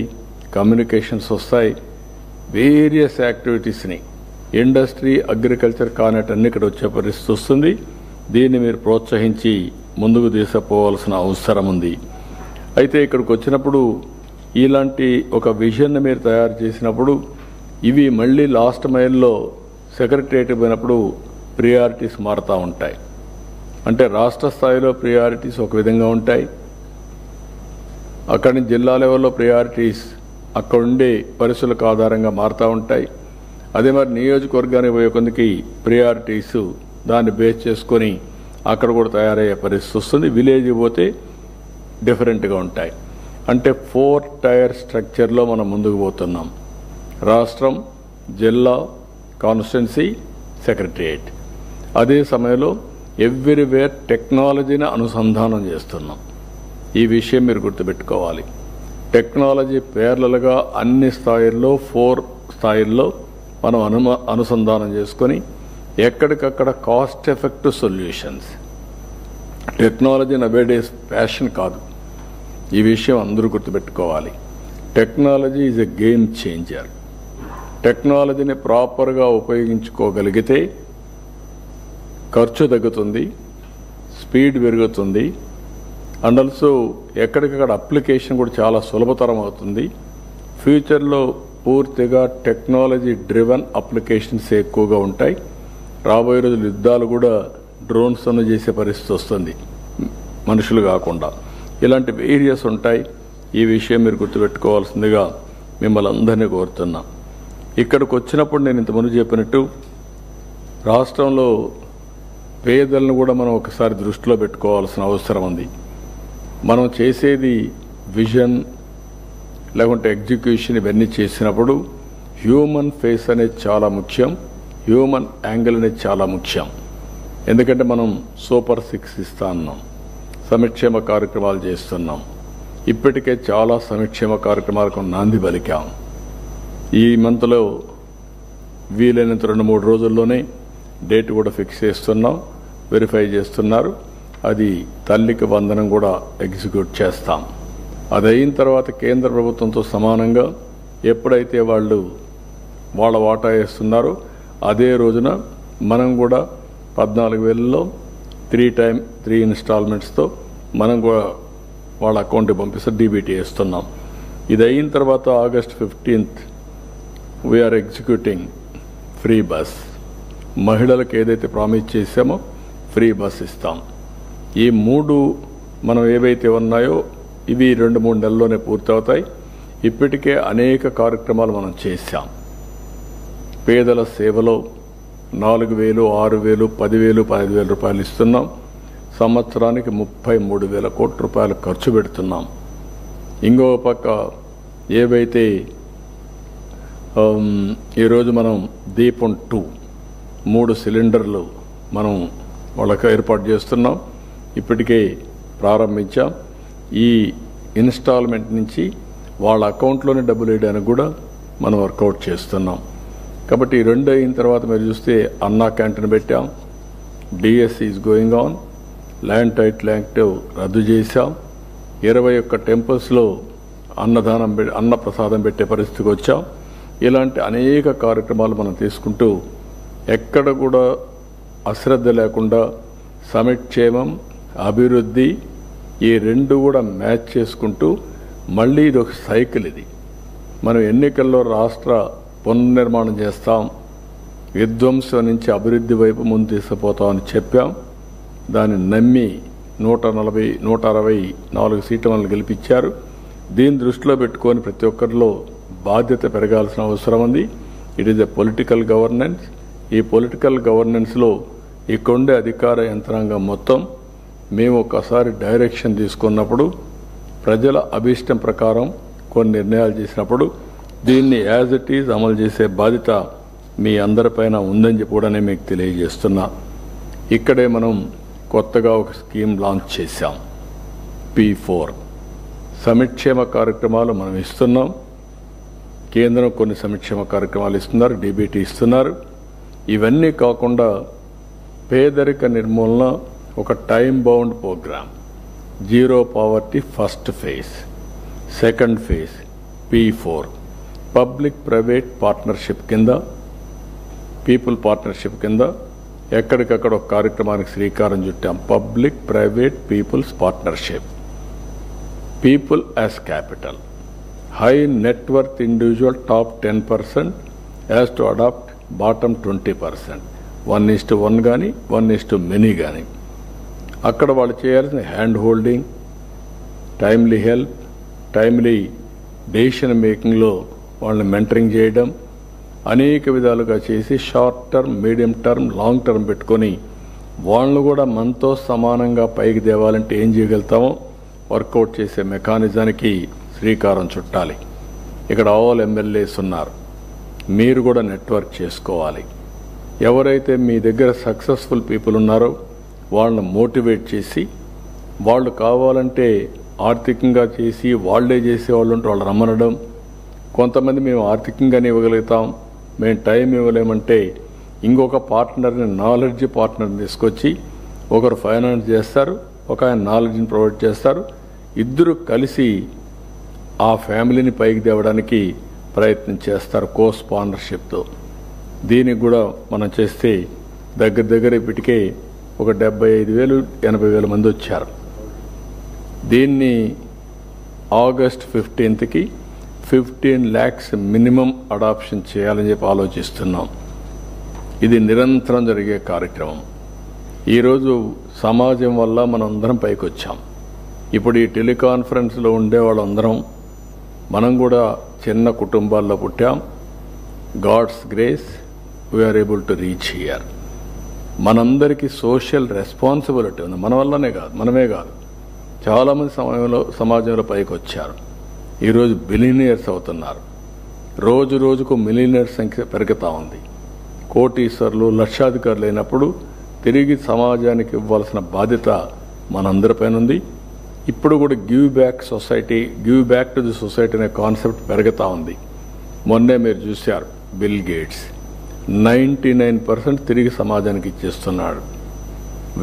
కమ్యూనికేషన్స్ వస్తాయి. వేరియస్ యాక్టివిటీస్ని ఇండస్ట్రీ, అగ్రికల్చర్ కానటన్ని ఇక్కడ వచ్చే పరిస్థితి వస్తుంది. దీన్ని మీరు ప్రోత్సహించి ముందుకు తీసుకుపోవాల్సిన అవసరం ఉంది. అయితే ఇక్కడికి వచ్చినప్పుడు ఇలాంటి ఒక విజన్ మీరు తయారు చేసినప్పుడు ఇవి మళ్ళీ లాస్ట్ మైల్లో సెక్రటరియట్ పోయినప్పుడు ప్రియారిటీస్ మారుతూ ఉంటాయి. అంటే రాష్ట్ర స్థాయిలో ప్రియారిటీస్ ఒక విధంగా ఉంటాయి, అక్కడి నుంచి జిల్లా లెవెల్లో ప్రియారిటీస్ అక్కడ ఉండే పరిస్థితులకు ఆధారంగా మారుతూ ఉంటాయి. అదే మరి నియోజకవర్గానికి పోయే కొందికి ప్రియారిటీస్ దాన్ని బేస్ చేసుకొని అక్కడ కూడా తయారయ్యే పరిస్థితి వస్తుంది. విలేజ్ పోతే డిఫరెంట్గా ఉంటాయి. అంటే 4 టైర్ స్ట్రక్చర్లో మనం ముందుకు పోతున్నాం. రాష్ట్రం, జిల్లా, కాన్స్టిట్యున్సీ, సెక్రటరియట్. అదే సమయంలో ఎవ్రీవేర్ టెక్నాలజీని అనుసంధానం చేస్తున్నాం. ఈ విషయం మీరు గుర్తుపెట్టుకోవాలి. టెక్నాలజీ పేర్లలుగా అన్ని స్థాయిల్లో 4 స్థాయిల్లో మనం అనుసంధానం చేసుకొని ఎక్కడికక్కడ cost effective solutions. Technology nowadays fashion కాదు, ఈ విషయం అందరూ గుర్తుపెట్టుకోవాలి. Technology is a game changer. టెక్నాలజీని ప్రాపర్గా ఉపయోగించుకోగలిగితే ఖర్చు తగ్గుతుంది, స్పీడ్ పెరుగుతుంది, అండ్ ఆల్సో ఎక్కడికక్కడ అప్లికేషన్ కూడా చాలా సులభతరం అవుతుంది. ఫ్యూచర్లో పూర్తిగా టెక్నాలజీ డ్రివెన్ అప్లికేషన్స్ ఎక్కువగా ఉంటాయి. రాబోయే రోజులు యుద్ధాలు కూడా డ్రోన్స్ అను చేసే పరిస్థితి వస్తుంది, మనుషులు కాకుండా. ఇలాంటి వేరియస్ ఉంటాయి. ఈ విషయం మీరు గుర్తుపెట్టుకోవాల్సిందిగా మిమ్మల్ని అందరినీ కోరుతున్నా. ఇక్కడికి వచ్చినప్పుడు నేను ఇంతకుముందు చెప్పినట్టు రాష్ట్రంలో పేదలను కూడా మనం ఒకసారి దృష్టిలో పెట్టుకోవాల్సిన అవసరం ఉంది. మనం చేసేది విజన్ లేకుంటే ఎగ్జిక్యూషన్ ఇవన్నీ చేసినప్పుడు హ్యూమన్ ఫేస్ అనేది చాలా ముఖ్యం, హ్యూమన్ యాంగిల్ అనేది చాలా ముఖ్యం. ఎందుకంటే మనం సూపర్ 6 ఇస్తా ఉన్నాం, సంక్షేమ కార్యక్రమాలు చేస్తున్నాం. ఇప్పటికే చాలా సంక్షేమ కార్యక్రమాలకు నాంది పలికాం. ఈ మంత్లో వీలైనంత 2-3 రోజుల్లోనే డేట్ కూడా ఫిక్స్ చేస్తున్నాం, వెరిఫై చేస్తున్నారు. అది తల్లికి వందనం కూడా ఎగ్జిక్యూట్ చేస్తాం. అది అయిన తర్వాత కేంద్ర ప్రభుత్వంతో సమానంగా ఎప్పుడైతే వాళ్ళు వాళ్ళ వాటా వేస్తున్నారో అదే రోజున మనం కూడా 14,000లో 3 ఇన్స్టాల్మెంట్స్తో మనం కూడా వాళ్ళ అకౌంట్కి పంపిస్తే డీబీటీ వేస్తున్నాం. ఇది అయిన తర్వాత August 15th we are executing free bus. మహిళలకు ఏదైతే ప్రామిస్ చేశామో ఫ్రీ బస్ ఇస్తాం. ఈ 3 మనం ఏవైతే ఉన్నాయో ఇవి 2-3 నెలల్లోనే పూర్తవుతాయి. ఇప్పటికే అనేక కార్యక్రమాలు మనం చేశాం. పేదల సేవలో 4,000, 6,000, 10,000, 15,000 రూపాయలు ఇస్తున్నాం. సంవత్సరానికి 33,000 కోట్ల రూపాయలు ఖర్చు పెడుతున్నాం. ఇంకో పక్క ఏవైతే ఈరోజు మనం దీపం 2 3 సిలిండర్లు మనం వాళ్ళకి ఏర్పాటు చేస్తున్నాం. ఇప్పటికే ప్రారంభించాం. ఈ ఇన్స్టాల్మెంట్ నుంచి వాళ్ళ అకౌంట్లోనే డబ్బులు వేయడానికి కూడా మనం వర్కౌట్ చేస్తున్నాం. కాబట్టి ఈ 2 అయిన తర్వాత మీరు చూస్తే అన్నా క్యాంటీన్ పెట్టాం, DSC is going on, land title act రద్దు చేశాం, 21 టెంపుల్స్లో అన్న ప్రసాదం పెట్టే పరిస్థితికి వచ్చాం. ఇలాంటి అనేక కార్యక్రమాలు మనం తీసుకుంటూ ఎక్కడ కూడా అశ్రద్ధ లేకుండా సంక్షేమం, అభివృద్ధి ఈ 2 కూడా మ్యాచ్ చేసుకుంటూ మళ్ళీ ఇది ఒక సైకిల్. ఇది మనం ఎన్నికల్లో రాష్ట్ర పునర్నిర్మాణం చేస్తాం, విధ్వంసం నుంచి అభివృద్ధి వైపు ముందు తీసుకుపోతామని చెప్పాం. దాన్ని నమ్మి 164 సీట్లు మనల్ని గెలిపించారు. దీన్ని దృష్టిలో పెట్టుకొని ప్రతి ఒక్కరిలో బాధ్యత పెరగాల్సిన అవసరం ఉంది. It is a political governance. ఈ పొలిటికల్ గవర్నెన్స్లో ఇక్కడుండే అధికార యంత్రాంగం మొత్తం మేము ఒకసారి డైరెక్షన్ తీసుకున్నప్పుడు ప్రజల అభీష్టం ప్రకారం కొన్ని నిర్ణయాలు చేసినప్పుడు దీన్ని యాజ్ ఇట్ ఈజ్ అమలు చేసే బాధ్యత మీ అందరిపైన ఉందని చెప్పి కూడా మీకు తెలియజేస్తున్నా. ఇక్కడే మనం కొత్తగా ఒక స్కీమ్ లాంచ్ చేశాం, P4 సంక్షేమ కార్యక్రమాలు మనం ఇస్తున్నాం. కేంద్రం కొన్ని సంక్షేమ కార్యక్రమాలు ఇస్తున్నారు, డీబీటీ ఇస్తున్నారు. ఇవన్నీ కాకుండా పేదరిక నిర్మూలన ఒక time bound programme, zero poverty first phase, second phase P4 public private partnership కింద పీపుల్ పార్ట్నర్షిప్ కింద ఎక్కడికక్కడ ఒక కార్యక్రమానికి శ్రీకారం చుట్టాం. Public private people's partnership. People as capital. High net worth individual top 10% as to adopt bottom 20%. 1:1 కానీ 1:many కానీ. అక్కడ వాళ్ళు చేయాల్సిన hand holding, timely help, timely decision మేకింగ్లో వాళ్ళని మెంటరింగ్ చేయడం, అనేక విధాలుగా చేసి short term, medium term, long term పెట్టుకొని వాళ్ళు కూడా మనతో సమానంగా పైకి తేవాలంటే ఏం చేయగలుగుతామో వర్కౌట్ చేసే మెకానిజానికి శ్రీకారం చుట్టాలి. ఇక్కడ ఆల్ ఎమ్మెల్యేస్ ఉన్నారు. మీరు కూడా నెట్వర్క్ చేసుకోవాలి. ఎవరైతే మీ దగ్గర సక్సెస్ఫుల్ పీపుల్ ఉన్నారో వాళ్ళని మోటివేట్ చేసి, వాళ్ళు కావాలంటే ఆర్థికంగా చేసి వాళ్లే చేసేవాళ్ళు ఉంటే వాళ్ళు రమ్మనడం. కొంతమంది మేము ఆర్థికంగానే ఇవ్వగలుగుతాం, మేము టైం ఇవ్వలేమంటే ఇంకొక పార్ట్నర్ని, నాలెడ్జ్ పార్ట్నర్ని తీసుకొచ్చి ఒకరు ఫైనాన్స్ చేస్తారు, ఒక ఆయన నాలెడ్జ్ని ప్రొవైడ్ చేస్తారు. ఇద్దరు కలిసి ఆ ఫ్యామిలీని పైకి తేవడానికి ప్రయత్నం చేస్తారు కో స్పాన్సర్షిప్తో. దీనికి కూడా మనం చేస్తే దగ్గర ఇప్పటికే ఒక 75,000-80,000 మంది వచ్చారు. దీన్ని ఆగస్ట్ 15కి 15 lakhs మినిమం అడాప్షన్ చేయాలని చెప్పి ఆలోచిస్తున్నాం. ఇది నిరంతరం జరిగే కార్యక్రమం. ఈరోజు సమాజం వల్ల మనం అందరం పైకి వచ్చాం. ఇప్పుడు ఈ టెలికాన్ఫరెన్స్లో ఉండే వాళ్ళందరం మనం కూడా చిన్న కుటుంబాల్లో పుట్టాం. God's grace we are able to reach here. మనందరికీ సోషల్ రెస్పాన్సిబిలిటీ ఉంది. మన వల్లనే కాదు, మనమే కాదు, చాలామంది సమాజంలో పైకి వచ్చారు. ఈరోజు బిలియనియర్స్ అవుతున్నారు. రోజు రోజుకు మిలియనియర్ సంఖ్య పెరుగుతూ ఉంది. కోటీశ్వర్లు, లక్షాధికారులు అయినప్పుడు తిరిగి సమాజానికి ఇవ్వాల్సిన బాధ్యత మనందరిపైన ఉంది. ఇప్పుడు కూడా give back to the society అనే కాన్సెప్ట్ పెరుగుతూ ఉంది. మొన్నే మీరు చూశారు, బిల్ గేట్స్ 99% తిరిగి సమాజానికి ఇచ్చేస్తున్నాడు.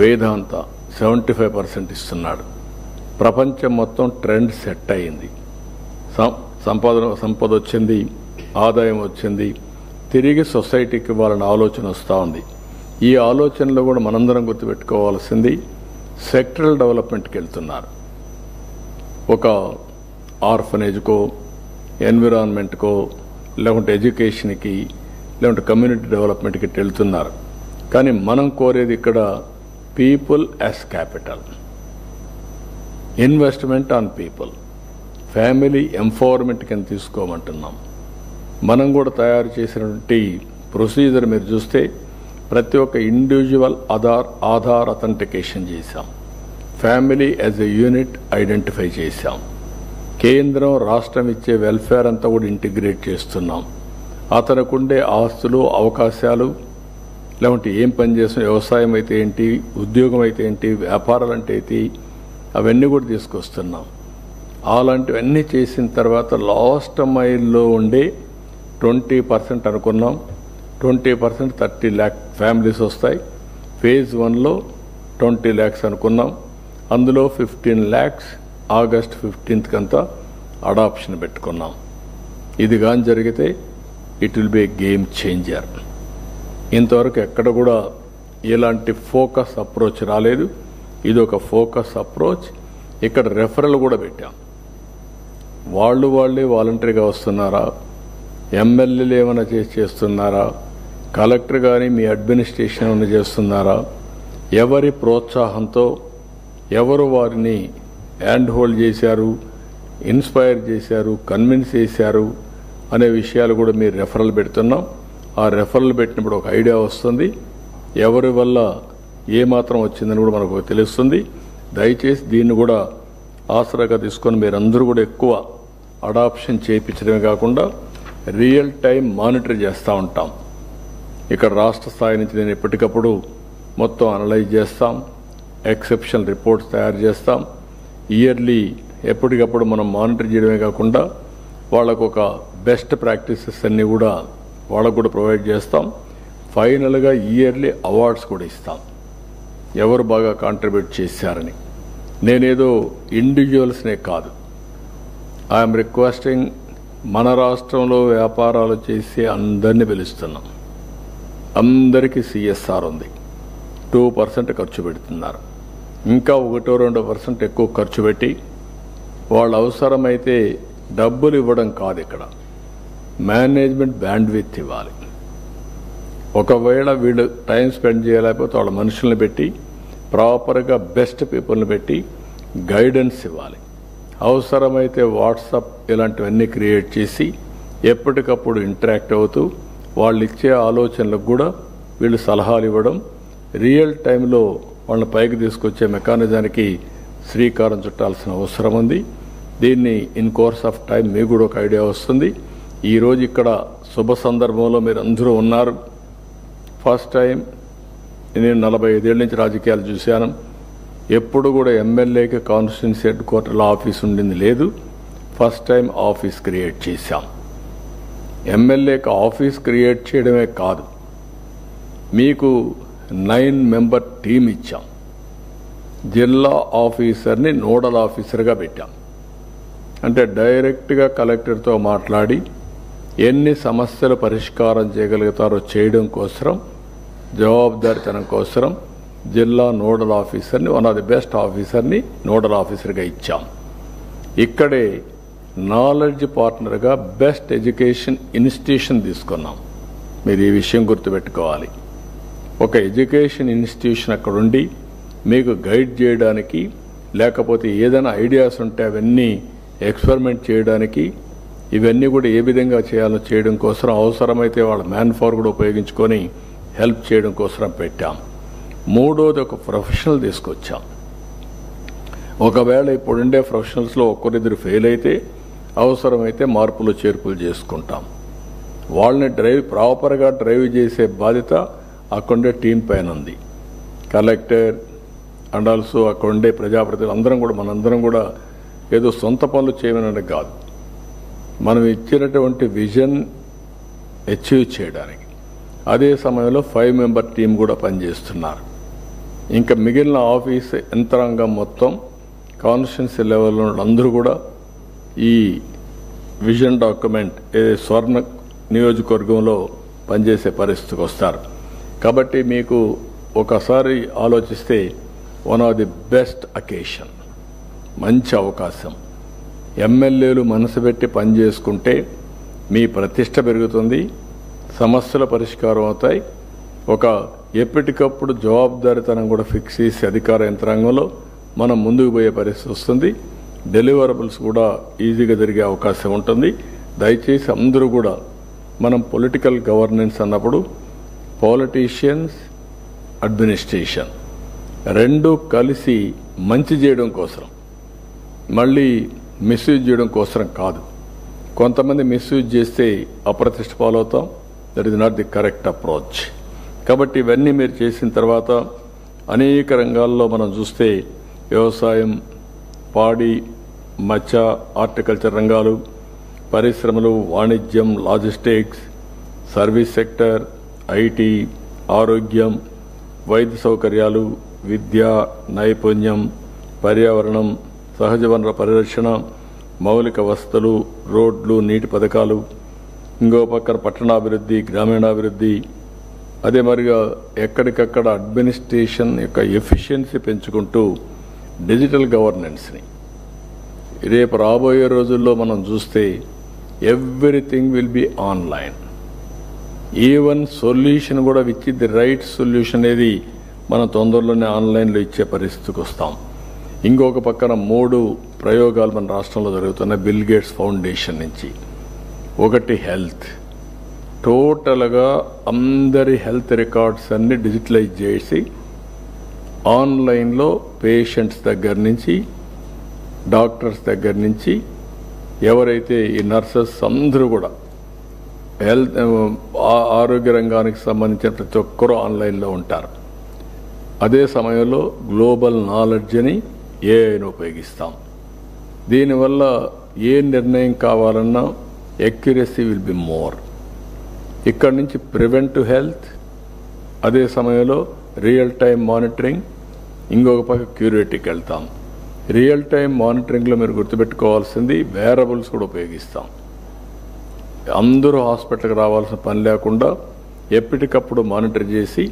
వేదాంత 75% ఇస్తున్నాడు. ప్రపంచం మొత్తం ట్రెండ్ సెట్ అయింది. సంపద వచ్చింది, ఆదాయం వచ్చింది, తిరిగి సొసైటీకి వాళ్ళని ఆలోచన వస్తూ ఉంది. ఈ ఆలోచనలో కూడా మనందరం గుర్తుపెట్టుకోవాల్సింది సెక్టరల్ డెవలప్మెంట్కి వెళ్తున్నారు. ఒక ఆర్ఫనేజ్కో, ఎన్విరాన్మెంట్కో, లేకుంటే ఎడ్యుకేషన్కి, లేకుంటే కమ్యూనిటీ డెవలప్మెంట్కి వెళ్తున్నారు. కానీ మనం కోరేది ఇక్కడ people as capital, investment on people, family empowerment కింద తీసుకోమంటున్నాం. మనం కూడా తయారు చేసినటువంటి ప్రొసీజర్ మీరు చూస్తే ప్రతి ఒక్క ఇండివిజువల్ ఆధార్ అథెంటికేషన్ చేశాం. Family as a unit identify చేశాం. కేంద్రం, రాష్ట్రం ఇచ్చే వెల్ఫేర్ అంతా కూడా ఇంటిగ్రేట్ చేస్తున్నాం. అతనుకుండే ఆస్తులు, అవకాశాలు, లేకుంటే ఏం పని చేస్తున్న, వ్యవసాయం అయితే ఏంటి, ఉద్యోగం అయితే ఏంటి, వ్యాపారాలు అంటే ఏంటి, అవన్నీ కూడా తీసుకొస్తున్నాం. అలాంటివన్నీ చేసిన తర్వాత లాస్ట్ మైల్లో ఉండే 20% అనుకున్నాం. 20% 30 lakh ఫ్యామిలీస్ వస్తాయి. ఫేజ్ 1లో 20 lakhs అనుకున్నాం. అందులో 15 lakhs ఆగస్ట్ 15th కంతా అడాప్షన్ పెట్టుకున్నాం. ఇది కానీ జరిగితే it will be A game changer. ఇంతవరకు ఎక్కడ కూడా ఇలాంటి ఫోకస్ అప్రోచ్ రాలేదు. ఇది ఒక ఫోకస్ అప్రోచ్. ఇక్కడ రెఫరల్ కూడా పెట్టాం. వాళ్ళే వాలంటరీగా వస్తున్నారా, ఎమ్మెల్యేలు ఏమైనా చేస్తున్నారా, కలెక్టర్ కానీ మీ అడ్మినిస్ట్రేషన్ ఏమైనా చేస్తున్నారా, ఎవరి ప్రోత్సాహంతో ఎవరు వారిని హ్యాండ్ హోల్డ్ చేశారు, ఇన్స్పైర్ చేశారు, కన్విన్స్ చేశారు అనే విషయాలు కూడా మీరు రెఫరల్ పెడుతున్నాం. ఆ రెఫరల్ పెట్టినప్పుడు ఒక ఐడియా వస్తుంది. ఎవరి వల్ల ఏమాత్రం వచ్చిందని కూడా మనకు తెలుస్తుంది. దయచేసి దీన్ని కూడా ఆసరాగా తీసుకొని మీరందరూ కూడా ఎక్కువ అడాప్షన్ చేయించడమే కాకుండా రియల్ టైం మానిటర్ చేస్తూ ఉంటాం. ఇక్కడ రాష్ట్ర స్థాయి నుంచి నేను ఎప్పటికప్పుడు మొత్తం అనలైజ్ చేస్తాం. ఎక్సెప్షనల్ రిపోర్ట్స్ తయారు చేస్తాం. ఇయర్లీ ఎప్పటికప్పుడు మనం మానిటర్ చేయడమే కాకుండా వాళ్ళకు ఒక బెస్ట్ ప్రాక్టీసెస్ అన్నీ కూడా వాళ్ళకు కూడా ప్రొవైడ్ చేస్తాం. ఫైనల్గా ఇయర్లీ అవార్డ్స్ కూడా ఇస్తాం, ఎవరు బాగా కాంట్రిబ్యూట్ చేశారని. నేనేదో ఇండివిజువల్స్నే కాదు, ఐఎమ్ రిక్వెస్టింగ్ మన రాష్ట్రంలో వ్యాపారాలు చేసి అందరినీ పిలుస్తున్నాం. అందరికీ CSR ఉంది, 2% ఖర్చు పెడుతున్నారు. ఇంకా 1-2% ఎక్కువ ఖర్చు పెట్టి వాళ్ళు అవసరమైతే డబ్బులు ఇవ్వడం కాదు, ఇక్కడ మేనేజ్మెంట్ బ్యాండ్విడ్త్ ఇవ్వాలి. ఒకవేళ వీళ్ళు టైం స్పెండ్ చేయలేకపోతే వాళ్ళ మనుషుల్ని పెట్టి ప్రాపర్గా బెస్ట్ పీపుల్ని పెట్టి గైడెన్స్ ఇవ్వాలి. అవసరమైతే వాట్సాప్ ఇలాంటివన్నీ క్రియేట్ చేసి ఎప్పటికప్పుడు ఇంటరాక్ట్ అవుతూ వాళ్ళు ఇచ్చే ఆలోచనలకు కూడా వీళ్ళు సలహాలు ఇవ్వడం, రియల్ టైంలో వాళ్ళని పైకి తీసుకొచ్చే మెకానిజానికి శ్రీకారం చుట్టాల్సిన అవసరం ఉంది. దీన్ని ఇన్ కోర్స్ ఆఫ్ టైం మీకు కూడా ఒక ఐడియా వస్తుంది. ఈరోజు ఇక్కడ శుభ సందర్భంలో మీరు అందరూ ఉన్నారు. ఫస్ట్ టైం నేను 45 ఏళ్ళ నుంచి రాజకీయాలు చూశాను. ఎప్పుడు కూడా ఎమ్మెల్యేకి కాన్స్టిట్యున్సీ హెడ్ క్వార్టర్లో ఆఫీస్ ఉండింది లేదు. ఫస్ట్ టైం ఆఫీస్ క్రియేట్ చేశాం. ఎమ్మెల్యేకి ఆఫీస్ క్రియేట్ చేయడమే కాదు, మీకు 9 మెంబర్ టీం ఇచ్చాం. జిల్లా ఆఫీసర్ని నోడల్ ఆఫీసర్గా పెట్టాం. అంటే డైరెక్ట్గా కలెక్టర్తో మాట్లాడి ఎన్ని సమస్యలు పరిష్కారం చేయగలుగుతారో చేయడం కోసం, జవాబుదారితనం కోసం జిల్లా నోడల్ ఆఫీసర్ని, వన్ ఆఫ్ ది బెస్ట్ ఆఫీసర్ని నోడల్ ఆఫీసర్గా ఇచ్చాం. ఇక్కడే నాలెడ్జ్ పార్ట్నర్గా బెస్ట్ ఎడ్యుకేషన్ ఇన్స్టిట్యూషన్ తీసుకున్నాం. మీరు ఈ విషయం గుర్తుపెట్టుకోవాలి. ఒక ఎడ్యుకేషన్ ఇన్స్టిట్యూషన్ అక్కడ ఉండి మీకు గైడ్ చేయడానికి, లేకపోతే ఏదైనా ఐడియాస్ ఉంటే అవన్నీ ఎక్స్పెరిమెంట్ చేయడానికి, ఇవన్నీ కూడా ఏ విధంగా చేయాలో చేయడం కోసం, అవసరమైతే వాళ్ళ మ్యాన్ పవర్ కూడా ఉపయోగించుకొని హెల్ప్ చేయడం కోసం పెట్టాం. మూడోది ఒక ప్రొఫెషనల్ తీసుకొచ్చాం. ఒకవేళ ఇప్పుడుండే ప్రొఫెషనల్స్లో ఒక్కరిద్దరు ఫెయిల్ అయితే అవసరమైతే మార్పులు చేర్పులు చేసుకుంటాం. వాళ్ళని ప్రాపర్గా డ్రైవ్ చేసే బాధ్యత అక్కడుండే టీం పైన ఉంది. కలెక్టర్ అండ్ ఆల్సో అక్కడుండే ప్రజాప్రతినిధులు అందరం కూడా, మనందరం కూడా ఏదో సొంత పనులు చేయమని కాదు, మనం ఇచ్చినటువంటి విజన్ అచీవ్ చేయడానికి. అదే సమయంలో 5 మెంబర్ టీం కూడా పనిచేస్తున్నారు. ఇంకా మిగిలిన ఆఫీస్ యంత్రాంగం మొత్తం కాన్స్టిట్యున్సీ లెవెల్లో అందరూ కూడా ఈ విజన్ డాక్యుమెంట్ స్వర్ణ నియోజకవర్గంలో పనిచేసే పరిస్థితికి వస్తారు. కాబట్టి మీకు ఒకసారి ఆలోచిస్తే one of the best occasion, మంచి అవకాశం. ఎమ్మెల్యేలు మనసు పెట్టి పనిచేసుకుంటే మీ ప్రతిష్ట పెరుగుతుంది, సమస్యల పరిష్కారం అవుతాయి. ఒక ఎప్పటికప్పుడు జవాబుదారితనం కూడా ఫిక్స్ చేసి అధికార యంత్రాంగంలో మనం ముందుకు పోయే పరిస్థితి వస్తుంది. డెలివరబుల్స్ కూడా ఈజీగా జరిగే అవకాశం ఉంటుంది. దయచేసి అందరూ కూడా మనం పొలిటికల్ గవర్నెన్స్ అన్నప్పుడు పాలిటీషియన్స్, అడ్మినిస్ట్రేషన్ రెండు కలిసి మంచి చేయడం కోసం, మళ్ళీ మిస్యూజ్ చేయడం కోసం కాదు. కొంతమంది మిస్యూజ్ చేస్తే అప్రతిష్ట పాలవుతాం. That is not the correct approach. కాబట్టి ఇవన్నీ మీరు చేసిన తర్వాత అనేక రంగాల్లో మనం చూస్తే వ్యవసాయం, పాడి, మత్స్య, హార్టికల్చర్ రంగాలు, పరిశ్రమలు, వాణిజ్యం, లాజిస్టిక్స్, సర్వీస్ సెక్టర్, ఐటీ, ఆరోగ్యం, వైద్య సౌకర్యాలు, విద్య, నైపుణ్యం, పర్యావరణం, సహజ వనరుల పరిరక్షణ, మౌలిక వసతులు, రోడ్లు, నీటి పథకాలు, ఇంకో పక్కన పట్టణాభివృద్ధి, గ్రామీణాభివృద్ధి, అదే మరిగా ఎక్కడికక్కడ అడ్మినిస్ట్రేషన్ యొక్క ఎఫిషియన్సీ పెంచుకుంటూ డిజిటల్ గవర్నెన్స్ని రేపు రాబోయే రోజుల్లో మనం చూస్తే everything will be online. Even solution కూడా విచ్ ది రైట్ సొల్యూషన్ అనేది మనం తొందరలోనే ఆన్లైన్లో ఇచ్చే పరిస్థితికి వస్తాం. ఇంకొక పక్కన 3 ప్రయోగాలు మన రాష్ట్రంలో జరుగుతున్నాయి బిల్ గేట్స్ ఫౌండేషన్ నుంచి. ఒకటి హెల్త్, టోటల్గా అందరి హెల్త్ రికార్డ్స్ అన్ని డిజిటలైజ్ చేసి ఆన్లైన్లో పేషెంట్స్ దగ్గర నుంచి, డాక్టర్స్ దగ్గర నుంచి, ఎవరైతే ఈ నర్సెస్ అందరూ కూడా హెల్త్ ఆరోగ్య రంగానికి సంబంధించిన ప్రతి ఒక్కరూ ఆన్లైన్లో ఉంటారు. అదే సమయంలో గ్లోబల్ నాలెడ్జ్ని ఏఐని ఉపయోగిస్తాం. దీనివల్ల ఏ నిర్ణయం కావాలన్నా ఎక్యురసీ విల్ బి మోర్. ఇక్కడి నుంచి ప్రివెంటివ్ హెల్త్, అదే సమయంలో రియల్ టైం మానిటరింగ్, ఇంకొక పక్క క్యూరేటివ్కి వెళ్తాం. రియల్ టైం మానిటరింగ్లో మీరు గుర్తుపెట్టుకోవాల్సింది వేరబుల్స్ కూడా ఉపయోగిస్తాం. అందరూ హాస్పిటల్కి రావాల్సిన పని లేకుండా ఎప్పటికప్పుడు మానిటర్ చేసి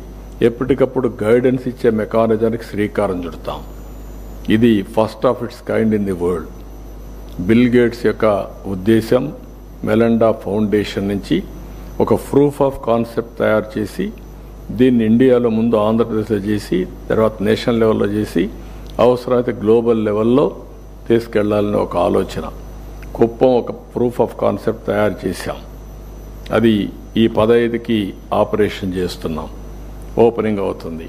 ఎప్పటికప్పుడు గైడెన్స్ ఇచ్చే మెకానిజానికి శ్రీకారం చుడతాం. ఇది first of it's kind in the world. Bill gates యొక్క ఉద్దేశం మెలండా ఫౌండేషన్ నుంచి ఒక ప్రూఫ్ ఆఫ్ కాన్సెప్ట్ తయారు చేసి దీన్ని ఇండియాలో ముందు ఆంధ్రప్రదేశ్లో చేసి తర్వాత నేషనల్ లెవెల్లో చేసి అవసరమైతే గ్లోబల్ లెవెల్లో తీసుకెళ్లాలని ఒక ఆలోచన. కుప్పం ఒక ప్రూఫ్ ఆఫ్ కాన్సెప్ట్ తయారు చేశాం. అది ఈ 15కి ఆపరేషన్ చేస్తున్నాం. ఓపెనింగ్ అవుతుంది.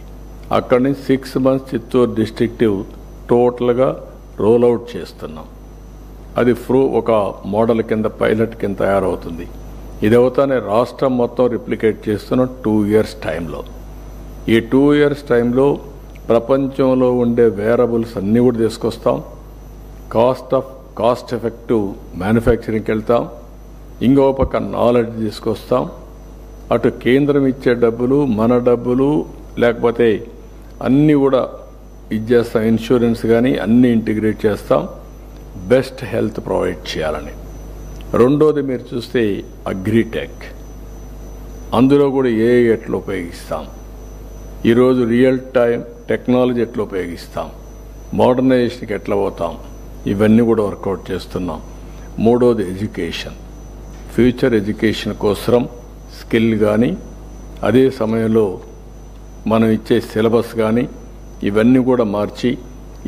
అక్కడి నుంచి 6 months చిత్తూరు డిస్ట్రిక్టివ్ టోటల్గా రోల్అవుట్ చేస్తున్నాం. అది ఒక మోడల్ కింద పైలట్ కింద తయారవుతుంది. ఇది అవుతానే రాష్ట్రం మొత్తం రిప్లికేట్ చేస్తున్నాం 2 years టైంలో. ఈ 2 years టైంలో ప్రపంచంలో ఉండే వేరబుల్స్ అన్నీ కూడా తీసుకొస్తాం. కాస్ట్ ఎఫెక్టివ్ మ్యానుఫ్యాక్చరింగ్కి వెళ్తాం. ఇంకో పక్క నాలెడ్జ్ తీసుకొస్తాం. అటు కేంద్రం ఇచ్చే డబ్బులు, మన డబ్బులు, లేకపోతే అన్నీ కూడా ఇచ్చేస్తాం. ఇన్సూరెన్స్ కానీ అన్నీ ఇంటిగ్రేట్ చేస్తాం. బెస్ట్ హెల్త్ ప్రొవైడ్ చేయాలని. రెండోది మీరు చూస్తే అగ్రిటెక్. అందులో కూడా ఎట్లా ఉపయోగిస్తాం, ఈరోజు రియల్ టైం టెక్నాలజీ ఎట్లా ఉపయోగిస్తాం, మోడర్నైజేషన్కి ఎట్లా పోతాం, ఇవన్నీ కూడా వర్కౌట్ చేస్తున్నాం. మూడోది ఎడ్యుకేషన్. ఫ్యూచర్ ఎడ్యుకేషన్ కోసం స్కిల్ కానీ అదే సమయంలో మనం ఇచ్చే సిలబస్ కానీ ఇవన్నీ కూడా మార్చి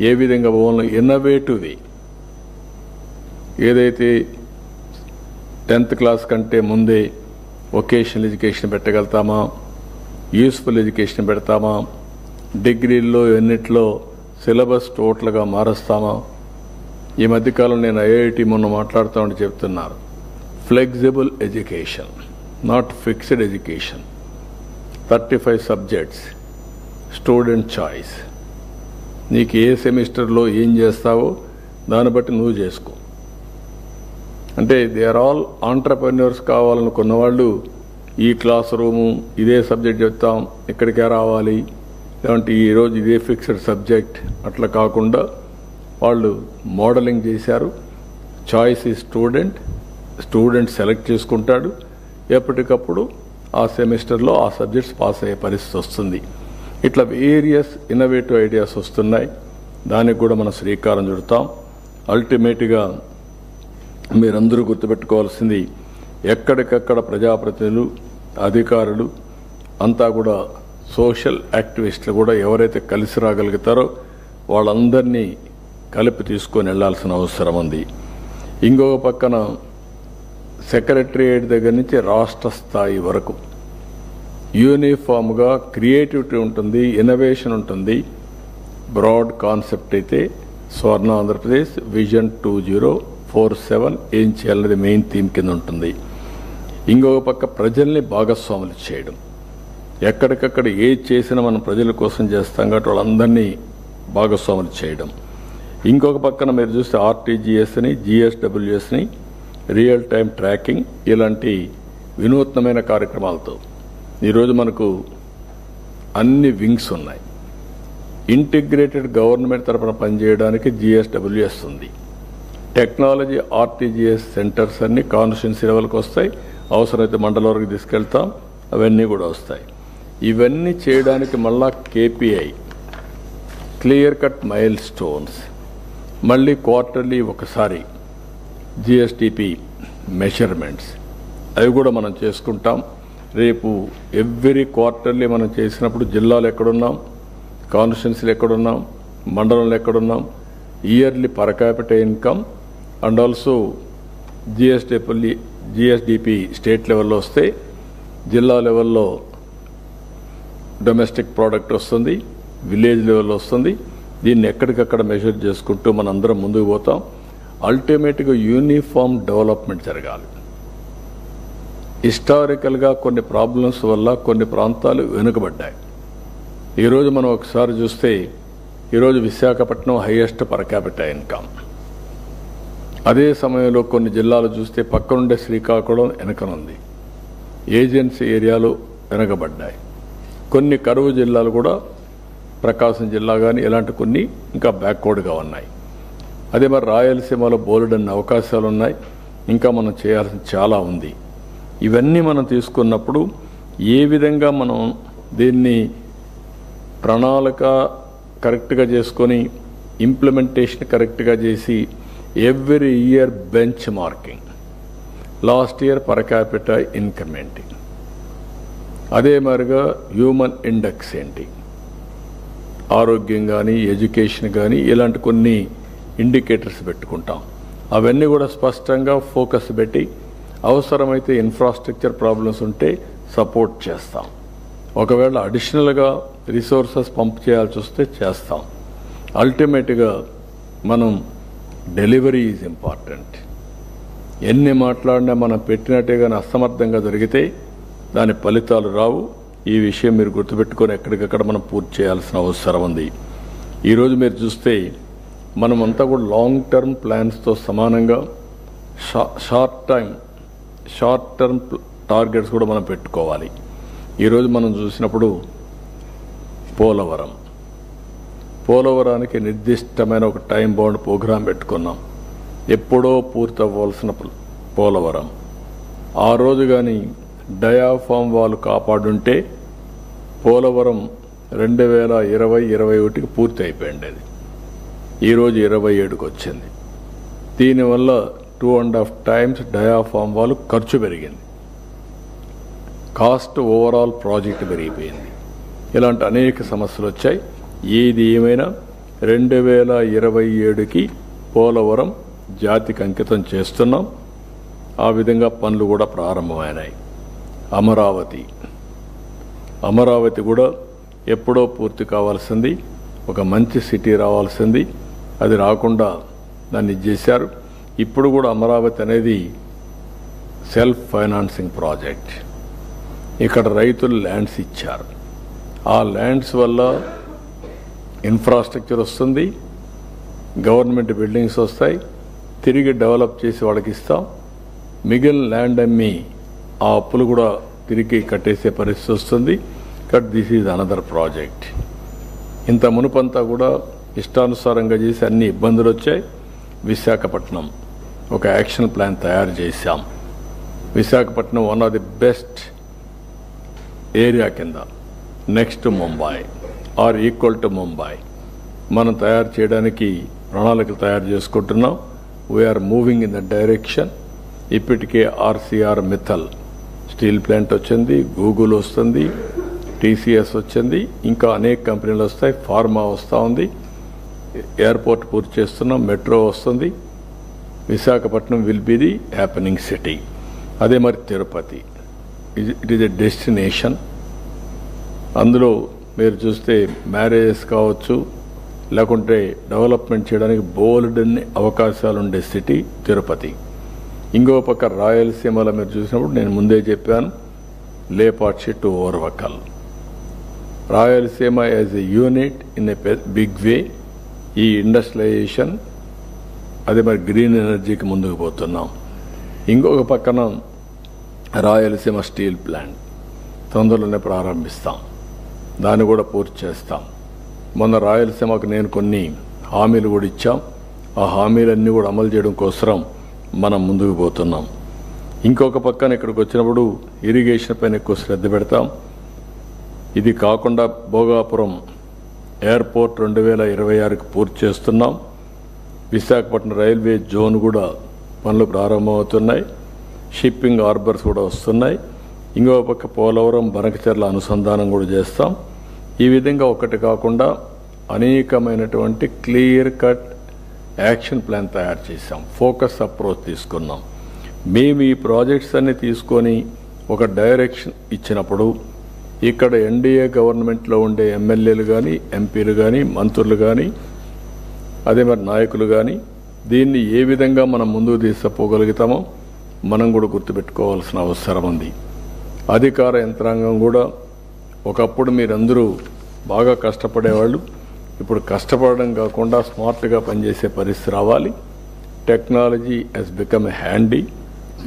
ఏ విధంగా ఇన్నోవేటివ్ వే, ఏదైతే 10th క్లాస్ కంటే ముందే వొకేషనల్ ఎడ్యుకేషన్ పెట్టగలుగుతామా, యూస్ఫుల్ ఎడ్యుకేషన్ పెడతామా, డిగ్రీల్లో ఎన్నిట్లో సిలబస్ టోటల్గా మారుస్తామా. ఈ మధ్యకాలం నేను ఐఐటి మొన్న మాట్లాడుతూ ఉంటే చెప్తున్నారు, flexible education, not fixed education. 35 subjects, student choice. నీకు ఏ సెమిస్టర్లో ఏం చేస్తావో దాన్ని బట్టి నువ్వు చేసుకో. అంటే దే ఆర్ ఆల్ ఆంటర్ప్రెన్యూర్స్ కావాలనుకున్న వాళ్ళు ఈ క్లాస్ రూము ఇదే సబ్జెక్ట్ చెప్తాం, ఇక్కడికే రావాలి, లేదంటే ఈరోజు ఇదే ఫిక్స్డ్ సబ్జెక్ట్ అట్లా కాకుండా వాళ్ళు మోడలింగ్ చేశారు. చాయిస్ ఈ స్టూడెంట్ సెలెక్ట్ చేసుకుంటాడు. ఎప్పటికప్పుడు ఆ సెమిస్టర్లో ఆ సబ్జెక్ట్స్ పాస్ అయ్యే పరిస్థితి వస్తుంది. ఇట్లా వేరియస్ ఇన్నోవేటివ్ ఐడియాస్ వస్తున్నాయి. దానికి కూడా మనం శ్రీకారం చుడతాం. అల్టిమేట్గా మీరందరూ గుర్తుపెట్టుకోవాల్సింది, ఎక్కడికక్కడ ప్రజాప్రతినిధులు, అధికారులు అంతా కూడా సోషల్ యాక్టివిస్టులు కూడా ఎవరైతే కలిసి రాగలుగుతారో వాళ్ళందరినీ కలిపి తీసుకొని వెళ్లాల్సిన అవసరం ఉంది. ఇంకొక పక్కన సెక్రటరియట్ దగ్గర నుంచి రాష్ట్ర స్థాయి వరకు యూనిఫామ్గా క్రియేటివిటీ ఉంటుంది, ఇన్నోవేషన్ ఉంటుంది. బ్రాడ్ కాన్సెప్ట్ అయితే స్వర్ణ ఆంధ్రప్రదేశ్ విజన్ 2047 ఏం చేయాలనేది మెయిన్ థీమ్ కింద ఉంటుంది. ఇంకొక పక్క ప్రజల్ని భాగస్వాములు చేయడం. ఎక్కడికక్కడ ఏది చేసినా మనం ప్రజల కోసం చేస్తాం కాబట్టి వాళ్ళందరినీ భాగస్వాములు చేయడం. ఇంకొక పక్కన మీరు చూస్తే ఆర్టీజీఎస్ని, జిఎస్డబ్ల్యూఎస్ని, రియల్ టైం ట్రాకింగ్ ఇలాంటి వినూత్నమైన కార్యక్రమాలతో ఈరోజు మనకు అన్ని వింగ్స్ ఉన్నాయి. ఇంటిగ్రేటెడ్ గవర్నమెంట్ తరఫున పనిచేయడానికి జిఎస్డబ్ల్యూఎస్ ఉంది. టెక్నాలజీ ఆర్టీజీఎస్ సెంటర్స్ అన్ని కాన్స్టిట్యున్సీ లెవెల్కి వస్తాయి. అవసరమైతే మండల వరకు తీసుకెళ్తాం, అవన్నీ కూడా వస్తాయి. ఇవన్నీ చేయడానికి మళ్ళా KPI, clear cut mile stones, మళ్ళీ క్వార్టర్లీ ఒకసారి జిఎస్టిపి మెజర్మెంట్స్ అవి కూడా మనం చేసుకుంటాం. రేపు ఎవ్రీ క్వార్టర్లీ మనం చేసినప్పుడు జిల్లాలు ఎక్కడున్నాం, కాన్స్టిట్యున్సీలు ఎక్కడున్నాం, మండలంలో ఎక్కడున్నాం, yearly per capital income and also GSDP state లెవెల్లో వస్తే జిల్లా లెవెల్లో డొమెస్టిక్ ప్రోడక్ట్ వస్తుంది, విలేజ్ లెవెల్లో వస్తుంది. దీన్ని ఎక్కడికక్కడ మెజర్ చేసుకుంటూ మనందరం ముందుకు పోతాం. అల్టిమేట్గా యూనిఫామ్ డెవలప్మెంట్ జరగాలి. హిస్టారికల్గా కొన్ని ప్రాబ్లమ్స్ వల్ల కొన్ని ప్రాంతాలు వెనుకబడ్డాయి. ఈరోజు మనం ఒకసారి చూస్తే ఈరోజు Visakhapatnam highest per capital income. అదే సమయంలో కొన్ని జిల్లాలు చూస్తే పక్కనుండే శ్రీకాకుళం వెనకనుంది, ఏజెన్సీ ఏరియాలు వెనకబడ్డాయి. కొన్ని కరువు జిల్లాలు కూడా ప్రకాశం జిల్లా కానీ ఇలాంటి కొన్ని ఇంకా బ్యాక్వర్డ్గా ఉన్నాయి. అదే మరి రాయలసీమలో బోలెడన్ని అవకాశాలు ఉన్నాయి. ఇంకా మనం చేయాల్సిన చాలా ఉంది. ఇవన్నీ మనం తీసుకున్నప్పుడు ఏ విధంగా మనం దీన్ని ప్రణాళిక కరెక్ట్గా చేసుకొని ఇంప్లిమెంటేషన్ కరెక్ట్గా చేసి every year bench marking, last year per capita incrementing, అదే మాదిరిగా హ్యూమన్ ఇండెక్స్ ఏంటి, ఆరోగ్యం కానీ ఎడ్యుకేషన్ కానీ ఇలాంటి కొన్ని ఇండికేటర్స్ పెట్టుకుంటాం. అవన్నీ కూడా స్పష్టంగా ఫోకస్ పెట్టి అవసరమైతే ఇన్ఫ్రాస్ట్రక్చర్ ప్రాబ్లమ్స్ ఉంటే సపోర్ట్ చేస్తాం. ఒకవేళ అడిషనల్గా రిసోర్సెస్ పంప్ చేయాల్సి వస్తే చేస్తాం. అల్టిమేట్గా మనం డెలివరీ ఈజ్ ఇంపార్టెంట్. ఎన్ని మాట్లాడినా మనం పెట్టినట్టే కానీ అసమర్థంగా జరిగితే దాని ఫలితాలు రావు. ఈ విషయం మీరు గుర్తుపెట్టుకొని ఎక్కడికక్కడ మనం పూర్తి చేయాల్సిన అవసరం ఉంది. ఈరోజు మీరు చూస్తే మనమంతా కూడా లాంగ్ టర్మ్ ప్లాన్స్తో సమానంగా షార్ట్ టర్మ్ టార్గెట్స్ కూడా మనం పెట్టుకోవాలి. ఈరోజు మనం చూసినప్పుడు పోలవరానికి నిర్దిష్టమైన ఒక టైం బౌండ్ ప్రోగ్రాం పెట్టుకున్నాం. ఎప్పుడో పూర్తి అవ్వాల్సిన పోలవరం ఆ రోజు కానీ డయాఫామ్ వాళ్ళు కాపాడుంటే పోలవరం 2020-21కి పూర్తి అయిపోయింది. అది ఈరోజు 27కి వచ్చింది. దీనివల్ల 2.5 times డయాఫామ్ వాళ్ళు ఖర్చు పెరిగింది, కాస్ట్ ఓవరాల్ ప్రాజెక్ట్ పెరిగిపోయింది. ఇలాంటి అనేక సమస్యలు వచ్చాయి. ఏది ఏమైనా 2027కి పోలవరం జాతికి అంకితం చేస్తున్నాం. ఆ విధంగా పనులు కూడా ప్రారంభమైనాయి. అమరావతి కూడా ఎప్పుడో పూర్తి కావాల్సింది, ఒక మంచి సిటీ రావాల్సింది, అది రాకుండా దాన్ని చేశారు. ఇప్పుడు కూడా అమరావతి అనేది సెల్ఫ్ ఫైనాన్సింగ్ ప్రాజెక్ట్. ఇక్కడ రైతులు ల్యాండ్స్ ఇచ్చారు. ఆ ల్యాండ్స్ వల్ల ఇన్ఫ్రాస్ట్రక్చర్ వస్తుంది, గవర్నమెంట్ బిల్డింగ్స్ వస్తాయి, తిరిగి డెవలప్ చేసి వాళ్ళకి ఇస్తాం. మిగిలిన ల్యాండ్ అమ్మి ఆ అప్పులు కూడా తిరిగి కట్టేసే పరిస్థితి వస్తుంది. But this is another project. ఇంత మునుపంతా కూడా ఇష్టానుసారంగా చేసి అన్ని ఇబ్బందులు వచ్చాయి. విశాఖపట్నం ఒక యాక్షన్ ప్లాన్ తయారు చేశాం. Visakhapatnam one of the best area కింద next Mumbai or equal to Mumbai మనం తయారు చేయడానికి ప్రణాళికలు తయారు చేసుకుంటున్నాం. We're moving in the direction. ఇప్పటికే ఆర్సీఆర్ మిథల్ స్టీల్ ప్లాంట్ వచ్చింది, గూగుల్ వస్తుంది, టీసీఎస్ వచ్చింది, ఇంకా అనేక కంపెనీలు వస్తాయి, ఫార్మా వస్తూ ఉంది, ఎయిర్పోర్ట్ పూర్తి చేస్తున్నాం, మెట్రో వస్తుంది. Visakhapatnam will be the happening city. అదే మరి Tirupati, it is a destination. అందులో మీరు చూస్తే మ్యారేజెస్ కావచ్చు, లేకుంటే డెవలప్మెంట్ చేయడానికి బోల్డ్ అన్ని అవకాశాలు ఉండే సిటీ తిరుపతి. ఇంకో పక్క రాయలసీమలో మీరు చూసినప్పుడు నేను ముందే చెప్పాను, Lepakshi to Orvakal. Rayalaseema as a unit in a big way. ఈ ఇండస్ట్రియలైజేషన్ అదే మరి గ్రీన్ ఎనర్జీకి ముందుకు పోతున్నాం. ఇంకొక పక్కన రాయలసీమ స్టీల్ ప్లాంట్ తొందరలోనే ప్రారంభిస్తాం, దాన్ని కూడా పూర్తి చేస్తాం. మొన్న రాయలసీమకు నేను కొన్ని హామీలు కూడా ఇచ్చాం. ఆ హామీలన్నీ కూడా అమలు చేయడం కోసం మనం ముందుకు పోతున్నాం. ఇంకొక పక్కన ఇక్కడికి వచ్చినప్పుడు ఇరిగేషన్ పైన ఎక్కువ శ్రద్ధ పెడతాం. ఇది కాకుండా భోగాపురం ఎయిర్పోర్ట్ 2026కి పూర్తి చేస్తున్నాం. విశాఖపట్నం రైల్వే జోన్ కూడా పనులు ప్రారంభమవుతున్నాయి. షిప్పింగ్ హార్బర్స్ కూడా వస్తున్నాయి. ఇంకో పక్క పోలవరం బనకచెర్ల అనుసంధానం కూడా చేస్తాం. ఈ విధంగా ఒకటి కాకుండా అనేకమైనటువంటి క్లియర్ కట్ యాక్షన్ ప్లాన్ తయారు చేశాం. ఫోకస్ అప్రోచ్ తీసుకున్నాం. మేము ఈ ప్రాజెక్ట్స్ అన్ని తీసుకొని ఒక డైరెక్షన్ ఇచ్చినప్పుడు ఇక్కడ ఎన్డీఏ గవర్నమెంట్లో ఉండే ఎమ్మెల్యేలు కానీ, ఎంపీలు కానీ, మంత్రులు కానీ, అదే మరి నాయకులు కానీ దీన్ని ఏ విధంగా మనం ముందుకు తీసుకుపోగలుగుతామో మనం కూడా గుర్తుపెట్టుకోవాల్సిన అవసరం ఉంది. అధికార యంత్రాంగం కూడా ఒకప్పుడు మీరందరూ బాగా కష్టపడేవాళ్ళు, ఇప్పుడు కష్టపడడం కాకుండా స్మార్ట్గా పనిచేసే పరిస్థితి రావాలి. Technology has become a handy,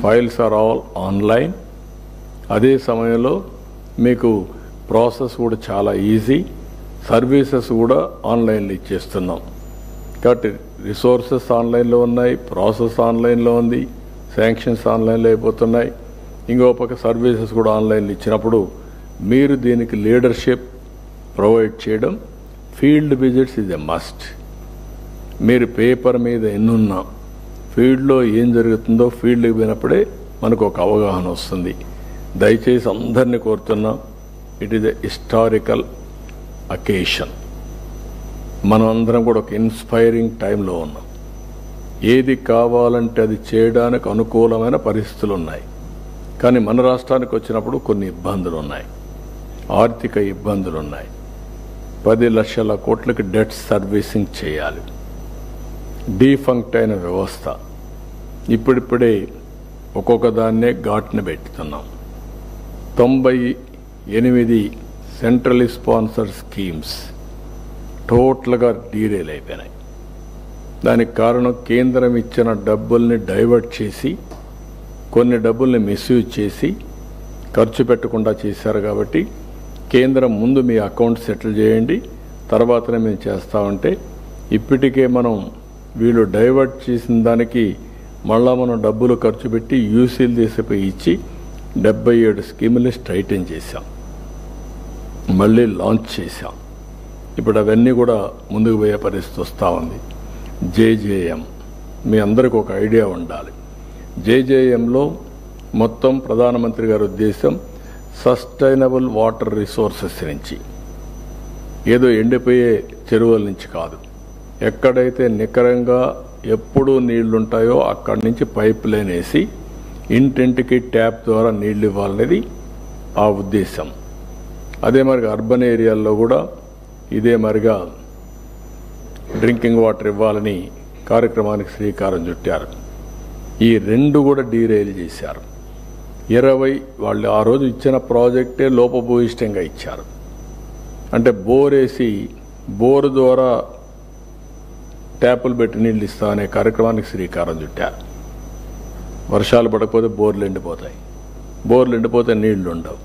files are all online. అదే సమయంలో మీకు ప్రాసెస్ కూడా చాలా ఈజీ, సర్వీసెస్ కూడా ఆన్లైన్లో ఇచ్చేస్తున్నాం. కాబట్టి రిసోర్సెస్ ఆన్లైన్లో ఉన్నాయి, ప్రాసెస్ ఆన్లైన్లో ఉంది, శాంక్షన్స్ ఆన్లైన్లో అయిపోతున్నాయి. ఇంకో పక్క సర్వీసెస్ కూడా ఆన్లైన్లో ఇచ్చినప్పుడు మీరు దీనికి లీడర్షిప్ ప్రొవైడ్ చేయడం, field visits is a must. మీరు పేపర్ మీద ఎన్నున్నా ఫీల్డ్లో ఏం జరుగుతుందో ఫీల్డ్కి పోయినప్పుడే మనకు ఒక అవగాహన వస్తుంది. దయచేసి అందరినీ కోరుతున్నా, it is a historical occasion. మనం అందరం కూడా ఒక ఇన్స్పైరింగ్ టైంలో ఉన్నాం. ఏది కావాలంటే అది చేయడానికి అనుకూలమైన పరిస్థితులు ఉన్నాయి. కానీ మన రాష్ట్రానికి వచ్చినప్పుడు కొన్ని ఇబ్బందులు ఉన్నాయి, ఆర్థిక ఇబ్బందులు ఉన్నాయి. 10 లక్షల కోట్లకి డెట్ సర్వీసింగ్ చేయాలి. డీఫంక్ట్ అయిన వ్యవస్థ. ఇప్పుడిప్పుడే ఒక్కొక్క దాన్నే ఘాట్ని పెట్టుతున్నాం. 98 సెంట్రల్ స్పాన్సర్ స్కీమ్స్ టోటల్గా డీరేల్ అయిపోయినాయి. దానికి కారణం కేంద్రం ఇచ్చిన డబ్బుల్ని డైవర్ట్ చేసి, కొన్ని డబ్బుల్ని మిస్యూజ్ చేసి ఖర్చు పెట్టకుండా చేశారు. కాబట్టి కేంద్రం ముందు మీ అకౌంట్ సెటిల్ చేయండి, తర్వాతనే మేము చేస్తామంటే, ఇప్పటికే మనం వీళ్ళు డైవర్ట్ చేసిన దానికి మళ్ళా మనం డబ్బులు ఖర్చు పెట్టి యూసీలు తీసిపోయి ఇచ్చి 77 స్కీముల్ని స్ట్రైటన్ చేశాం, మళ్ళీ లాంచ్ చేశాం. ఇప్పుడు అవన్నీ కూడా ముందుకు పోయే పరిస్థితి వస్తూ ఉంది. జేజేఎం మీ అందరికి ఒక ఐడియా ఉండాలి. జేజేఎంలో మొత్తం ప్రధానమంత్రి గారి ఉద్దేశం సస్టైనబుల్ వాటర్ రిసోర్సెస్ నుంచి, ఏదో ఎండిపోయే చెరువుల నుంచి కాదు. ఎక్కడైతే నికరంగా ఎప్పుడూ నీళ్లుంటాయో అక్కడి నుంచి పైప్ లైన్ వేసి ఇంటింటికి ట్యాప్ ద్వారా నీళ్లు ఇవ్వాలనేది ఆ ఉద్దేశం. అదే మరిగా అర్బన్ ఏరియాల్లో కూడా ఇదే మరిగా డ్రింకింగ్ వాటర్ ఇవ్వాలని కార్యక్రమానికి శ్రీకారం చుట్టారు. ఈ 2 కూడా డీరైల్ చేశారు. 20 వాళ్ళు ఆ రోజు ఇచ్చిన ప్రాజెక్టే లోపభూయిష్టంగా ఇచ్చారు. అంటే బోరేసి బోరు ద్వారా ట్యాపులు పెట్టి నీళ్ళు ఇస్తా అనే కార్యక్రమానికి శ్రీకారం చుట్టారు. వర్షాలు పడకపోతే బోర్లు ఎండిపోతాయి, బోర్లు ఎండిపోతే నీళ్లు ఉండవు.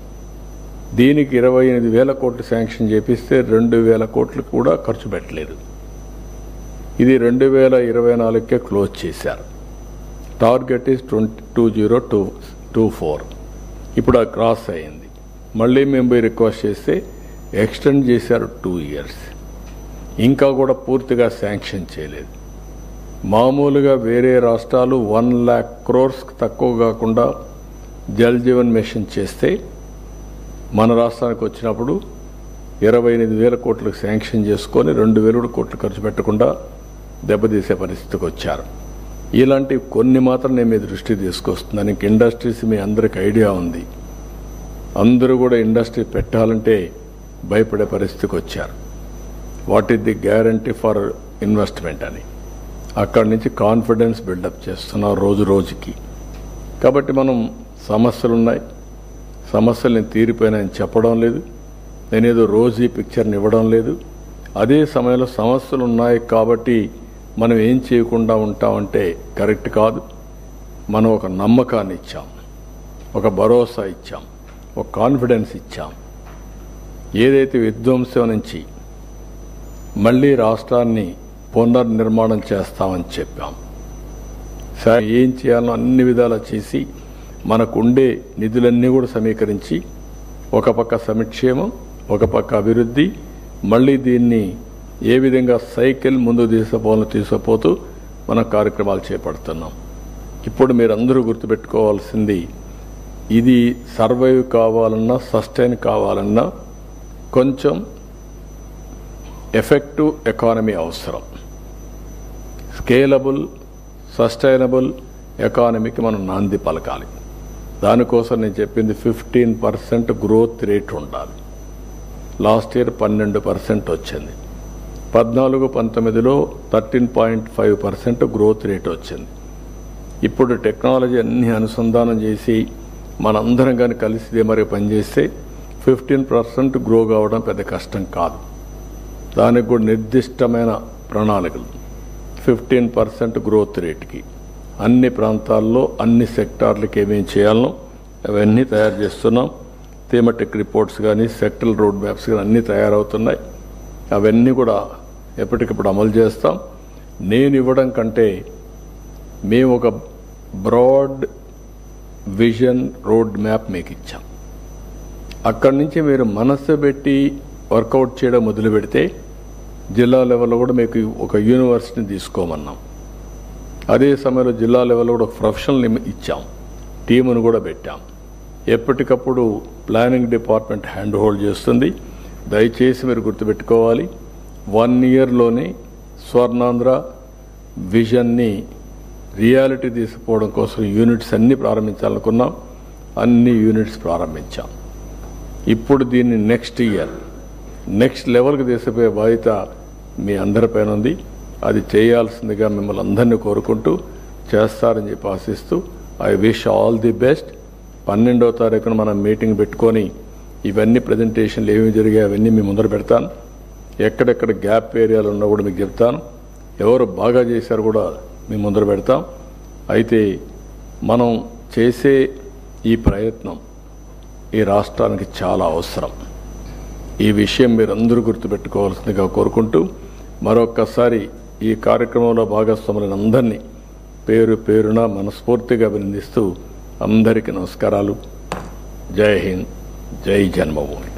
దీనికి 28,000 కోట్లు శాంక్షన్ చేపిస్తే 2,000 కోట్లు కూడా ఖర్చు పెట్టలేదు. ఇది 2024కే క్లోజ్ చేశారు. Target is 2024. ఇప్పుడు అది క్రాస్ అయింది. మళ్ళీ మేము పోయి రిక్వెస్ట్ చేస్తే ఎక్స్టెండ్ చేశారు 2 ఇయర్స్. ఇంకా కూడా పూర్తిగా శాంక్షన్ చేయలేదు. మామూలుగా వేరే రాష్ట్రాలు 1 lakh crores తక్కువ కాకుండా జల్ జీవన్ మిషన్ చేస్తే మన రాష్ట్రానికి వచ్చినప్పుడు 28,000 కోట్లకు శాంక్షన్ చేసుకొని 2,000 కోట్లు ఖర్చు పెట్టకుండా దెబ్బతీసే పరిస్థితికి వచ్చారు. ఇలాంటివి కొన్ని మాత్రం నేను మీ దృష్టికి తీసుకొస్తున్నాను. ఇంక ఇండస్ట్రీస్ మీ అందరికి ఐడియా ఉంది. అందరూ కూడా ఇండస్ట్రీ పెట్టాలంటే భయపడే పరిస్థితికి వచ్చారు. What is the guarantee for investment అని అక్కడి నుంచి కాన్ఫిడెన్స్ బిల్డప్ చేస్తున్నాం రోజు రోజుకి. కాబట్టి మనం సమస్యలున్నాయి, సమస్యల్ని తీరిపోయినాయని చెప్పడం లేదు, నేనేదో రోజు ఈ పిక్చర్ని ఇవ్వడం లేదు. అదే సమయంలో సమస్యలు ఉన్నాయి కాబట్టి మనం ఏం చేయకుండా ఉంటామంటే కరెక్ట్ కాదు. మనం ఒక నమ్మకాన్ని ఇచ్చాం, ఒక భరోసా ఇచ్చాం, ఒక కాన్ఫిడెన్స్ ఇచ్చాం. ఏదైతే విధ్వంసం నుంచి మళ్ళీ రాష్ట్రాన్ని పునర్నిర్మాణం చేస్తామని చెప్పాం. సరే, ఏం చేయాలో అన్ని విధాలా చేసి మనకుండే నిధులన్నీ కూడా సమీకరించి ఒక పక్క సంక్షేమం, ఒక పక్క అభివృద్ధి, మళ్ళీ దీన్ని ఏ విధంగా సైకిల్ ముందు తీసుకుపోతూ మన కార్యక్రమాలు చేపడుతున్నాం. ఇప్పుడు మీరందరూ గుర్తుపెట్టుకోవాల్సింది, ఇది సర్వైవ్ కావాలన్నా సస్టైన్ కావాలన్నా కొంచెం ఎఫెక్టివ్ ఎకానమీ అవసరం. స్కేలబుల్ సస్టైనబుల్ ఎకానమీకి మనం నాంది పలకాలి. దానికోసం నేను చెప్పింది 15% గ్రోత్ రేట్ ఉండాలి. లాస్ట్ ఇయర్ 12% వచ్చింది. 14-19లో 13.5% గ్రోత్ రేట్ వచ్చింది. ఇప్పుడు టెక్నాలజీ అన్ని అనుసంధానం చేసి మనందరం కానీ కలిసి మరి పనిచేస్తే 15% గ్రో కావడం పెద్ద కష్టం కాదు. దానికి కూడా నిర్దిష్టమైన ప్రణాళికలు 15% గ్రోత్ రేట్కి అన్ని ప్రాంతాల్లో అన్ని సెక్టార్లకి ఏమేం చేయాలనో అవన్నీ తయారు చేస్తున్నాం. థీమటిక్ రిపోర్ట్స్ కానీ సెక్టరల్ రోడ్ మ్యాప్స్ కానీ అన్నీ తయారవుతున్నాయి. అవన్నీ కూడా ఎప్పటికప్పుడు అమలు చేస్తాం. నేను ఇవ్వడం కంటే మేము ఒక బ్రాడ్ విజన్ రోడ్ మ్యాప్ మీకు ఇచ్చాం. అక్కడి నుంచి మీరు మనస్సు పెట్టి వర్కౌట్ చేయడం మొదలు పెడితే జిల్లా లెవెల్లో కూడా మీకు ఒక యూనివర్సిటీని తీసుకోమన్నాం. అదే సమయంలో జిల్లా లెవెల్లో కూడా ఒక ప్రొఫెషనల్ ఇచ్చాం, టీమును కూడా పెట్టాం. ఎప్పటికప్పుడు ప్లానింగ్ డిపార్ట్మెంట్ హ్యాండ్ హోల్డ్ చేస్తుంది. దయచేసి మీరు గుర్తుపెట్టుకోవాలి, 1 yearలోనే స్వర్ణాంధ్ర విజన్ని రియాలిటీ తీసుకుపోవడం కోసం యూనిట్స్ అన్ని ప్రారంభించాలనుకున్నాం. అన్ని యూనిట్స్ ప్రారంభించాం. ఇప్పుడు దీన్ని నెక్స్ట్ లెవెల్కి తీసుకుపోయే బాధ్యత మీ అందరిపైన ఉంది. అది చేయాల్సిందిగా మిమ్మల్ని అందరినీ కోరుకుంటూ చేస్తారని చెప్పి ఆశిస్తూ I wish all the best. 12వ తారీఖున మనం మీటింగ్ పెట్టుకొని ఇవన్నీ ప్రజెంటేషన్లు ఏమి జరిగాయి అవన్నీ మీ ముందర పెడతాను. ఎక్కడెక్కడ గ్యాప్ ఏరియాలు ఉన్నా కూడా మీకు చెప్తాను. ఎవరు బాగా చేశారు కూడా మీ ముందర పెడతాం. అయితే మనం చేసే ఈ ప్రయత్నం ఈ రాష్ట్రానికి చాలా అవసరం. ఈ విషయం మీరందరూ గుర్తుపెట్టుకోవాల్సిందిగా కోరుకుంటూ మరొక్కసారి ఈ కార్యక్రమంలో భాగస్వాములైన అందరినీ పేరు పేరున మనస్ఫూర్తిగా అభినందిస్తూ అందరికీ నమస్కారాలు. జై హింద్, జై జన్మభూమి.